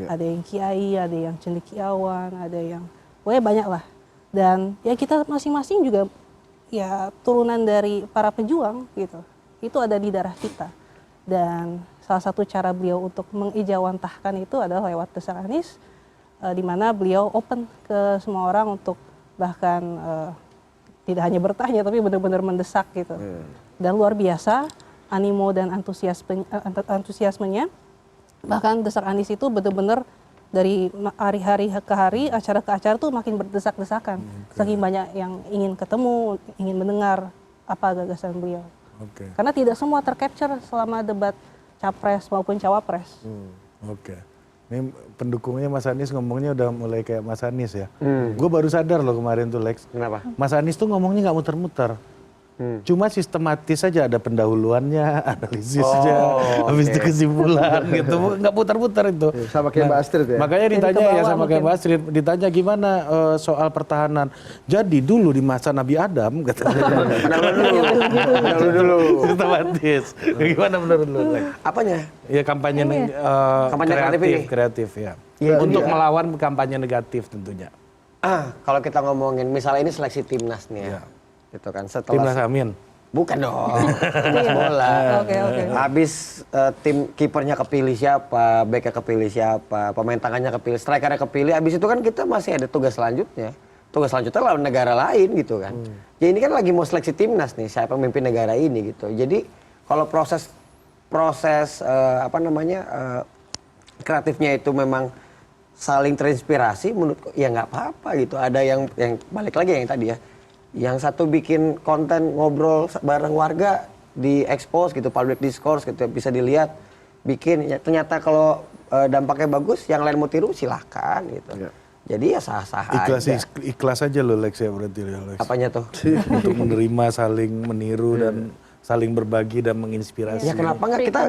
Ada yang kiai, ada yang cendekiawan, ada yang pokoknya banyak lah. Dan ya kita masing-masing juga ya turunan dari para pejuang gitu. Itu ada di darah kita. Dan salah satu cara beliau untuk mengijawantahkan itu adalah lewat Desak Anies, di mana beliau open ke semua orang untuk bahkan tidak hanya bertanya tapi benar-benar mendesak gitu. Dan luar biasa animo dan antusiasmenya. Bahkan Desak Anies itu benar-benar dari hari-hari ke hari, acara ke acara tuh makin berdesak-desakan. Saking banyak yang ingin ketemu, ingin mendengar apa gagasan beliau. Karena tidak semua tercapture selama debat capres maupun cawapres. Oke. Ini pendukungnya Mas Anies ngomongnya udah mulai kayak Mas Anies ya. Gue baru sadar loh kemarin tuh Lex. Kenapa? Mas Anies tuh ngomongnya nggak muter-muter. Cuma sistematis saja, ada pendahuluannya, analisisnya, habis itu kesimpulan gitu. Nggak putar-putar itu. Sama kayak Mbak Astrid ya? Makanya Jadi ditanya ya kebawa sama kayak mungkin. Mbak Astrid, ditanya gimana soal pertahanan. Jadi dulu di masa Nabi Adam, katanya. Dulu. Sistematis. Gimana menurut lu, Lex? Apanya? Ya kampanye Kampanye kreatif ini? kreatif ya. Iya, Untuk iya. melawan kampanye negatif tentunya. Kalau kita ngomongin misalnya ini seleksi timnas nih ya. Iya. Gitu kan Timnas setelah Amin. bukan dong. Timnas bola. Oke. Habis tim kipernya kepilih siapa, backnya kepilih siapa, pemain tangannya kepilih, strikernya kepilih. Habis itu kan kita masih ada tugas selanjutnya. Tugas selanjutnya lawan negara lain gitu kan. Ya ini kan lagi mau seleksi timnas nih, siapa pemimpin negara ini gitu. Jadi kalau proses kreatifnya itu memang saling terinspirasi, menurutku ya nggak apa-apa gitu. Ada yang balik lagi yang tadi ya. Yang satu bikin konten ngobrol bareng warga, di-expose gitu, public discourse gitu, bisa dilihat, bikin. Ya, ternyata kalau dampaknya bagus, yang lain mau tiru silahkan gitu. Iya. Jadi ya sah-sah aja. Ikhlas aja lo Lex ya berarti ya Lex. Apanya tuh? Untuk menerima, saling meniru dan saling berbagi dan menginspirasi. Ya kenapa nggak kita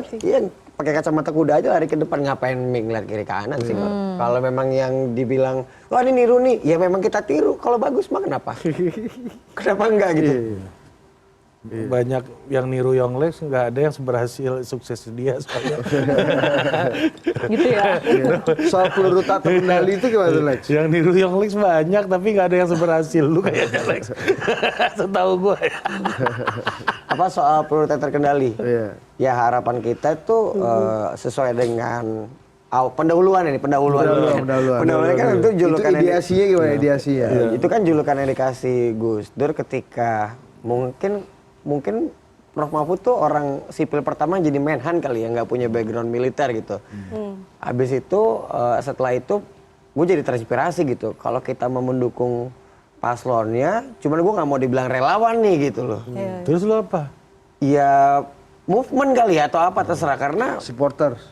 pakai kacamata kuda aja lari ke depan, ngapain ngeliat kiri kanan sih? Kalau memang yang dibilang, wah ini niru nih, ya memang kita tiru. Kalau bagus mah kenapa? Kenapa enggak gitu? Banyak yang niru Yonglek, nggak ada yang seberhasil sukses dia soalnya. Gitu ya. Soal peluru tak terkendali itu gimana tuh, Lex? Yang niru Yonglek banyak tapi nggak ada yang seberhasil lu kayaknya Lex. Setahu gue. Apa soal peluru tak terkendali? Iya. Ya harapan kita tuh sesuai dengan pendahuluan ini, pendahuluan kan itu julukan Itu ideasinya gimana ideasinya? Itu kan julukan yang dikasih Gus Dur ketika mungkin Prof Mahfud tuh orang sipil pertama jadi Menhan kali ya, nggak punya background militer gitu. Habis itu setelah itu gue jadi terinspirasi gitu. Kalau kita mau mendukung paslonnya, cuman gue nggak mau dibilang relawan nih gitu loh. Terus lu apa? Ya movement kali ya atau apa terserah, karena Supporters.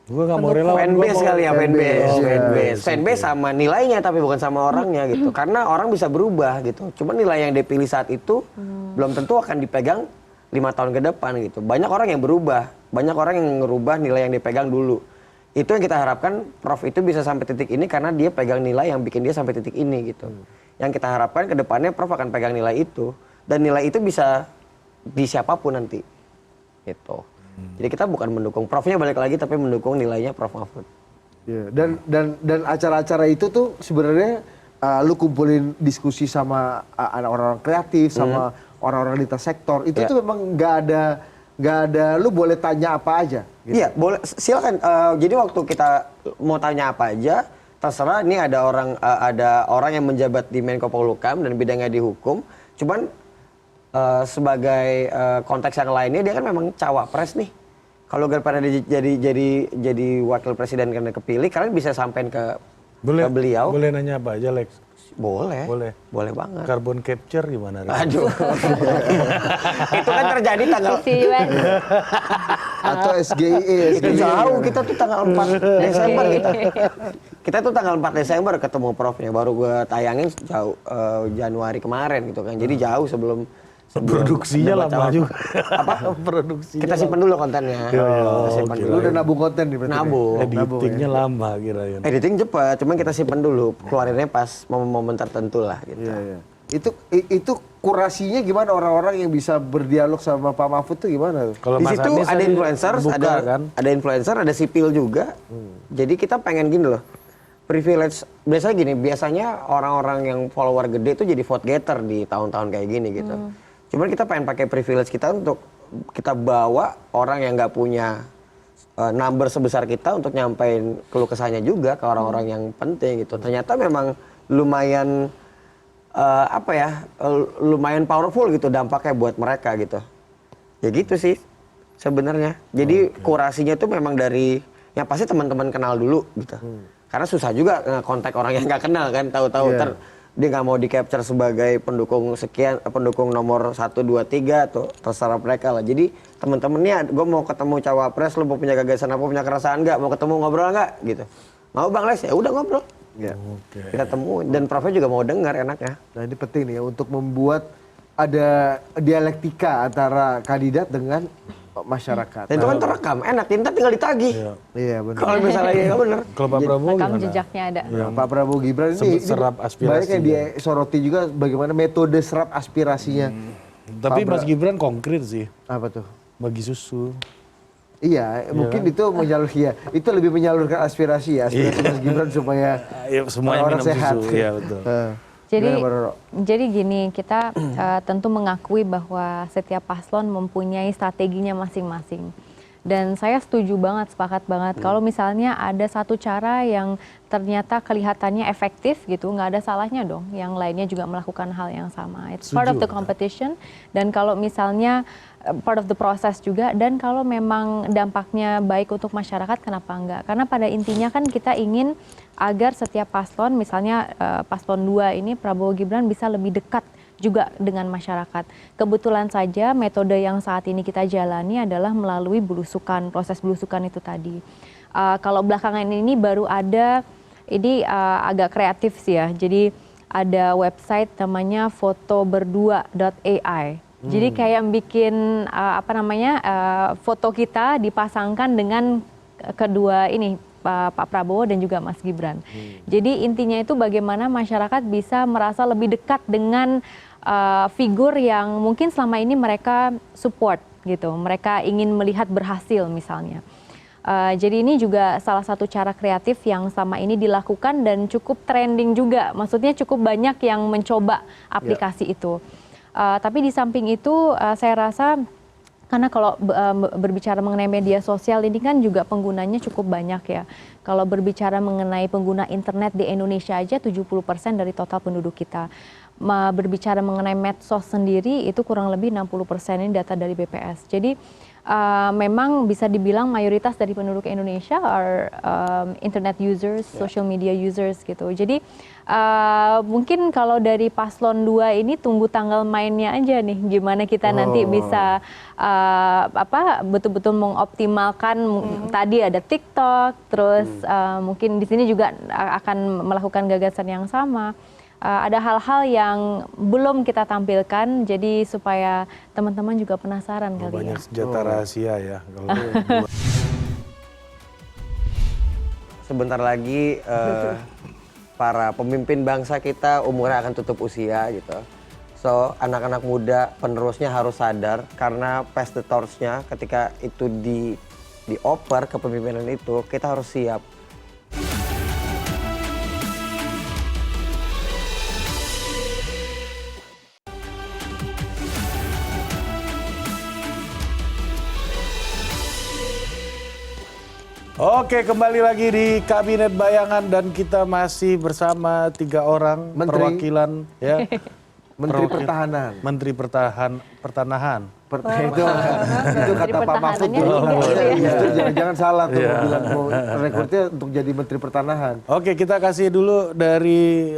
Gue nggak mau relawan. fanbase kali ya, fanbase. fanbase sama nilainya tapi bukan sama orangnya gitu. Karena orang bisa berubah gitu. Cuma nilai yang dipilih saat itu belum tentu akan dipegang 5 tahun ke depan gitu. Banyak orang yang berubah, banyak orang yang ngerubah nilai yang dipegang dulu. Itu yang kita harapkan Prof itu bisa sampai titik ini karena dia pegang nilai yang bikin dia sampai titik ini gitu. Yang kita harapkan ke depannya Prof akan pegang nilai itu dan nilai itu bisa di siapapun nanti. Gitu. Jadi kita bukan mendukung Profnya balik lagi tapi mendukung nilainya Prof Mahfud. Iya. Dan acara-acara itu tuh sebenarnya lu kumpulin diskusi sama orang-orang kreatif, sama orang-orang lintas sektor. Itu tuh memang nggak ada. Lu boleh tanya apa aja. Gitu. Iya, boleh. Silakan. Jadi waktu kita mau tanya apa aja, terserah. Ini ada orang yang menjabat di Menko Polhukam dan bidangnya di hukum. Cuman sebagai konteks yang lainnya dia kan memang cawapres nih. Kalau daripada jadi wakil presiden karena kepilih, kalian bisa sampaikan ke beliau. Boleh nanya apa aja Lex? Boleh banget. Carbon capture gimana? Aduh. Itu kan terjadi tanggal Atau SGIE. itu jauh, kita tuh tanggal 4 Desember kita tuh tanggal 4 Desember ketemu Profnya, baru gue tayangin jauh Januari kemarin gitu kan, jadi jauh sebelum Produksinya lama juga. Apa? Produksinya Kita simpen dulu kontennya. Kita simpen dulu. Lu udah nabung konten nih berarti. Nabung. Editingnya lama kira-kira. Editing cepat, cuman kita simpen dulu, keluarinnya pas momen-momen tertentu lah gitu. Iya. Itu kurasinya gimana, orang-orang yang bisa berdialog sama Pak Mahfud tuh gimana? Kalau Di Mas situ Anies ada influencer, kan? ada influencer, ada sipil juga. Jadi kita pengen gini loh. Privilege biasanya orang-orang yang follower gede itu jadi vote getter di tahun-tahun kayak gini gitu. Cuman kita pengen pakai privilege kita untuk kita bawa orang yang nggak punya number sebesar kita untuk nyampein keluh kesahnya juga ke orang-orang yang penting gitu. Ternyata memang lumayan lumayan powerful gitu dampaknya buat mereka gitu. Ya gitu sih sebenarnya. Jadi kurasinya tuh memang dari yang pasti teman-teman kenal dulu gitu. Karena susah juga kontak orang yang nggak kenal kan, tahu-tahu dia nggak mau di capture sebagai pendukung sekian, pendukung nomor 1, 2, 3 tuh terserah mereka lah. Jadi temen-temennya, gue mau ketemu cawapres, lu mau punya gagasan apa, punya keresahan nggak, mau ketemu ngobrol nggak gitu. Mau Bang Les, ya udah ngobrol. Kita temuin dan Profnya juga mau dengar enaknya. Nah ini penting nih ya, untuk membuat ada dialektika antara kandidat dengan masyarakat. Dan itu kan terekam, enak, Tinta tinggal ditagih. Iya benar. Kalau misalnya nggak bener. Kalau Pak Prabowo Rekam gimana? jejaknya ada. Pak Prabowo Gibran ini serap aspirasi. banyak yang dia soroti juga bagaimana metode serap aspirasinya. Tapi Mas Gibran konkret sih, Apa tuh? bagi susu. Iya, mungkin itu itu lebih menyalurkan aspirasi Mas Gibran supaya Semuanya orang minum sehat. susu. Iya betul. Jadi gini, kita tentu mengakui bahwa setiap paslon mempunyai strateginya masing-masing. Dan saya setuju banget, sepakat banget. Kalau misalnya ada satu cara yang ternyata kelihatannya efektif gitu, nggak ada salahnya dong yang lainnya juga melakukan hal yang sama. It's part of the competition. Dan kalau misalnya part of the process juga, dan kalau memang dampaknya baik untuk masyarakat, kenapa enggak? Karena pada intinya kan kita ingin agar setiap paslon, misalnya paslon 2 ini Prabowo Gibran bisa lebih dekat juga dengan masyarakat. Kebetulan saja metode yang saat ini kita jalani adalah melalui belusukan, proses belusukan itu tadi. Kalau belakangan ini baru ada, ini agak kreatif sih ya, jadi ada website namanya fotoberdua.ai. Jadi kayak bikin foto kita dipasangkan dengan kedua ini Pak Prabowo dan juga Mas Gibran. Jadi intinya itu bagaimana masyarakat bisa merasa lebih dekat dengan figur yang mungkin selama ini mereka support gitu. Mereka ingin melihat berhasil misalnya. Jadi ini juga salah satu cara kreatif yang selama ini dilakukan dan cukup trending juga. Maksudnya cukup banyak yang mencoba aplikasi itu. Tapi di samping itu saya rasa karena kalau berbicara mengenai media sosial ini kan juga penggunanya cukup banyak ya. Kalau berbicara mengenai pengguna internet di Indonesia aja 70% dari total penduduk kita. Berbicara mengenai medsos sendiri itu kurang lebih 60% ini data dari BPS. Jadi memang bisa dibilang mayoritas dari penduduk Indonesia are internet users, social media users gitu. Jadi mungkin kalau dari paslon 2 ini tunggu tanggal mainnya aja nih, gimana kita nanti bisa betul-betul mengoptimalkan. Tadi ada TikTok, terus mungkin di sini juga akan melakukan gagasan yang sama. Ada hal-hal yang belum kita tampilkan, jadi supaya teman-teman juga penasaran kali Banyak ya. senjata rahasia ya. Kalau Sebentar lagi para pemimpin bangsa kita umurnya akan tutup usia gitu. So anak-anak muda penerusnya harus sadar karena pass the torch-nya ketika itu dioper kepemimpinan itu kita harus siap. Oke, kembali lagi di Kabinet Bayangan dan kita masih bersama 3 orang Menteri. perwakilan ya. Menteri Pertahanan. Menteri Pertanahan. Itu kata Pak Mahfud. pertahanannya Justru jangan salah tuh bilang rekrutnya untuk jadi Menteri Pertahanan. Oke, kita kasih dulu dari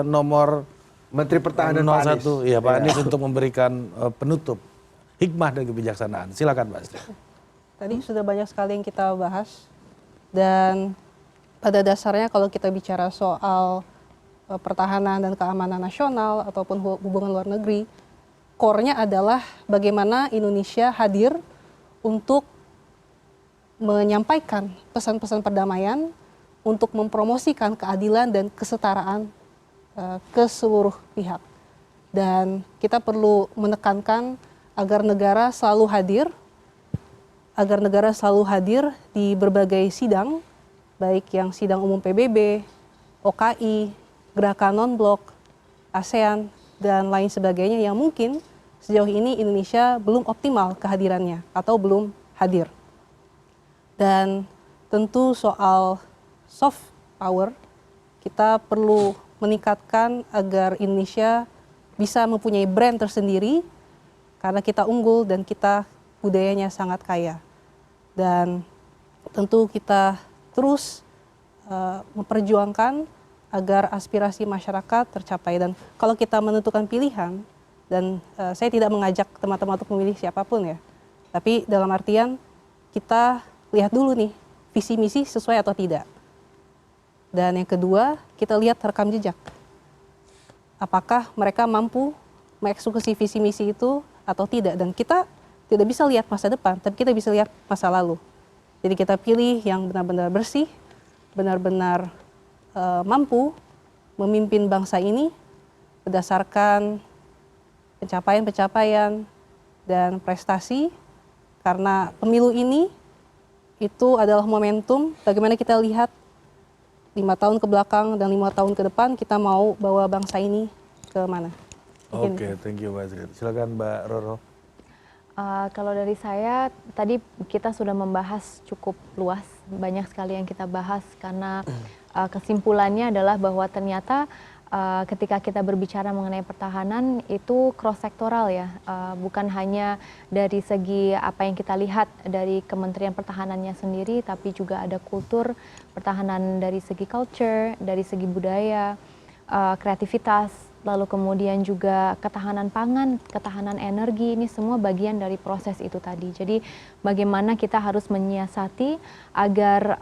nomor Menteri Pertahanan 01 Pak Anies. ya Pak Anies untuk memberikan penutup hikmah dan kebijaksanaan. Silakan Pak Astrid. Tadi sudah banyak sekali yang kita bahas dan pada dasarnya kalau kita bicara soal pertahanan dan keamanan nasional ataupun hubungan luar negeri, core-nya adalah bagaimana Indonesia hadir untuk menyampaikan pesan-pesan perdamaian, untuk mempromosikan keadilan dan kesetaraan ke seluruh pihak. Dan kita perlu menekankan agar negara selalu hadir di berbagai sidang, baik yang sidang umum PBB, OKI, Gerakan Non-Blok, ASEAN, dan lain sebagainya yang mungkin sejauh ini Indonesia belum optimal kehadirannya atau belum hadir. Dan tentu soal soft power, kita perlu meningkatkan agar Indonesia bisa mempunyai brand tersendiri karena kita unggul dan kita budayanya sangat kaya. Dan tentu kita terus memperjuangkan agar aspirasi masyarakat tercapai. Dan kalau kita menentukan pilihan, dan saya tidak mengajak teman-teman untuk memilih siapapun ya, tapi dalam artian kita lihat dulu nih, visi misi sesuai atau tidak. Dan yang kedua, kita lihat rekam jejak. Apakah mereka mampu mengeksekusi visi misi itu atau tidak. Dan kita tidak bisa lihat masa depan, tapi kita bisa lihat masa lalu. Jadi kita pilih yang benar-benar bersih, benar-benar mampu memimpin bangsa ini berdasarkan pencapaian-pencapaian dan prestasi, karena pemilu ini itu adalah momentum bagaimana kita lihat 5 tahun ke belakang dan 5 tahun ke depan kita mau bawa bangsa ini ke mana. Oke, thank you Mbak Astrid. Silakan Mbak Roro. Kalau dari saya, tadi kita sudah membahas cukup luas, banyak sekali yang kita bahas karena kesimpulannya adalah bahwa ternyata ketika kita berbicara mengenai pertahanan itu cross sektoral ya, bukan hanya dari segi apa yang kita lihat dari Kementerian Pertahanannya sendiri, tapi juga ada kultur pertahanan dari segi culture, dari segi budaya, kreativitas, lalu kemudian juga ketahanan pangan, ketahanan energi, ini semua bagian dari proses itu tadi. Jadi bagaimana kita harus menyiasati agar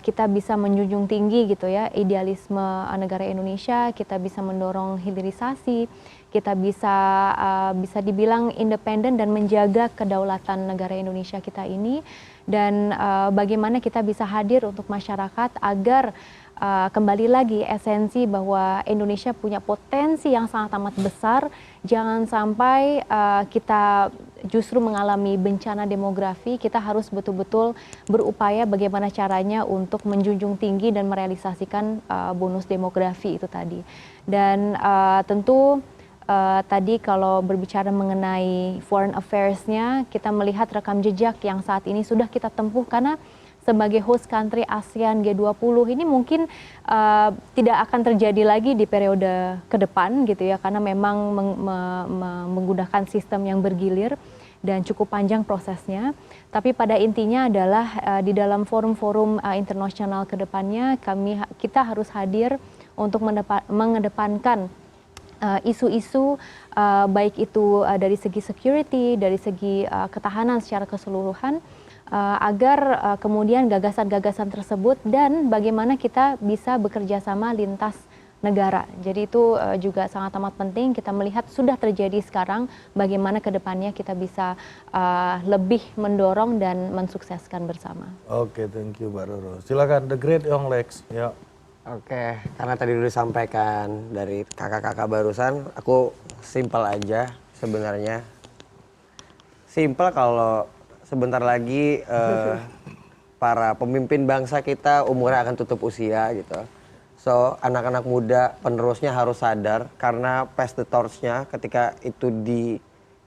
kita bisa menjunjung tinggi gitu ya idealisme negara Indonesia, kita bisa mendorong hilirisasi, kita bisa dibilang independen dan menjaga kedaulatan negara Indonesia kita ini, dan bagaimana kita bisa hadir untuk masyarakat agar kembali lagi esensi bahwa Indonesia punya potensi yang sangat amat besar. Jangan sampai kita justru mengalami bencana demografi. Kita harus betul-betul berupaya bagaimana caranya untuk menjunjung tinggi dan merealisasikan bonus demografi itu tadi. Dan tentu tadi kalau berbicara mengenai foreign affairs-nya, kita melihat rekam jejak yang saat ini sudah kita tempuh, karena sebagai host country ASEAN G20 ini mungkin tidak akan terjadi lagi di periode ke depan gitu ya, karena memang menggunakan sistem yang bergilir dan cukup panjang prosesnya. Tapi pada intinya adalah di dalam forum-forum internasional ke depannya kita harus hadir untuk mengedepankan isu-isu baik itu dari segi security, dari segi ketahanan secara keseluruhan, agar kemudian gagasan-gagasan tersebut dan bagaimana kita bisa bekerja sama lintas negara. Jadi itu juga sangat amat penting kita melihat sudah terjadi sekarang, bagaimana ke depannya kita bisa lebih mendorong dan mensukseskan bersama. Oke, thank you Mbak Roro. Silakan The Great Young Lex. Ya. Oke, karena tadi udah disampaikan dari kakak-kakak barusan, aku simpel aja sebenarnya. Simpel kalau sebentar lagi para pemimpin bangsa kita umurnya akan tutup usia gitu. So, anak-anak muda penerusnya harus sadar karena pass the torch-nya ketika itu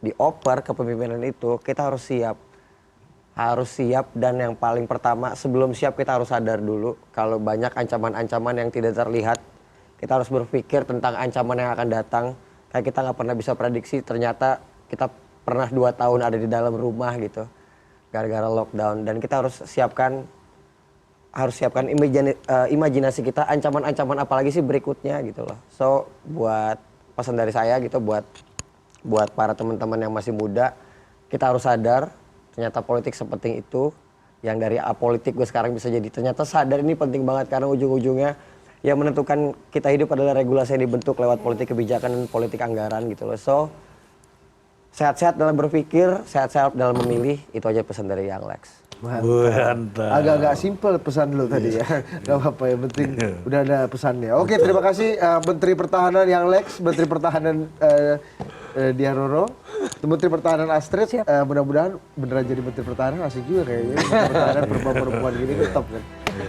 dioper kepemimpinan itu, kita harus siap. Harus siap, dan yang paling pertama sebelum siap kita harus sadar dulu kalau banyak ancaman-ancaman yang tidak terlihat. Kita harus berpikir tentang ancaman yang akan datang. Kayak kita nggak pernah bisa prediksi, ternyata kita pernah 2 tahun ada di dalam rumah gitu gara-gara lockdown, dan kita harus siapkan imajinasi kita, ancaman-ancaman apalagi sih berikutnya gitu loh. So buat pesan dari saya gitu buat para teman-teman yang masih muda, kita harus sadar ternyata politik sepenting itu. Yang dari apolitik gue sekarang bisa jadi ternyata sadar ini penting banget, karena ujung-ujungnya yang menentukan kita hidup adalah regulasi yang dibentuk lewat politik kebijakan dan politik anggaran gitu loh. So sehat-sehat dalam berpikir, sehat-sehat dalam memilih, itu aja pesan dari Young Lex. Mantap. Agak-agak simpel pesan lo tadi ya. Gak apa-apa, yang penting udah ada pesannya. Oke, terima kasih Menteri Pertahanan Young Lex, Menteri Pertahanan Dian Roro, Menteri Pertahanan Astrid. Mudah-mudahan beneran jadi Menteri Pertahanan, asik juga kayaknya. Menteri Pertahanan perempuan gini kan top kan.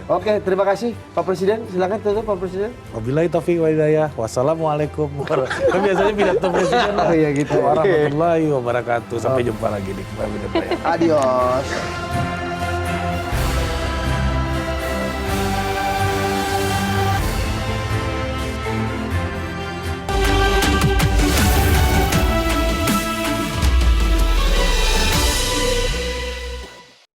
Oke, terima kasih Pak Presiden. Silakan tutup Pak Presiden. Wabillahi taufiq wal hidayah. Wassalamualaikum warahmatullahi. Kan biasanya pidato presiden. Oh iya gitu. Warahmatullahi wabarakatuh. Sampai jumpa lagi di Kembali Daya. Adios.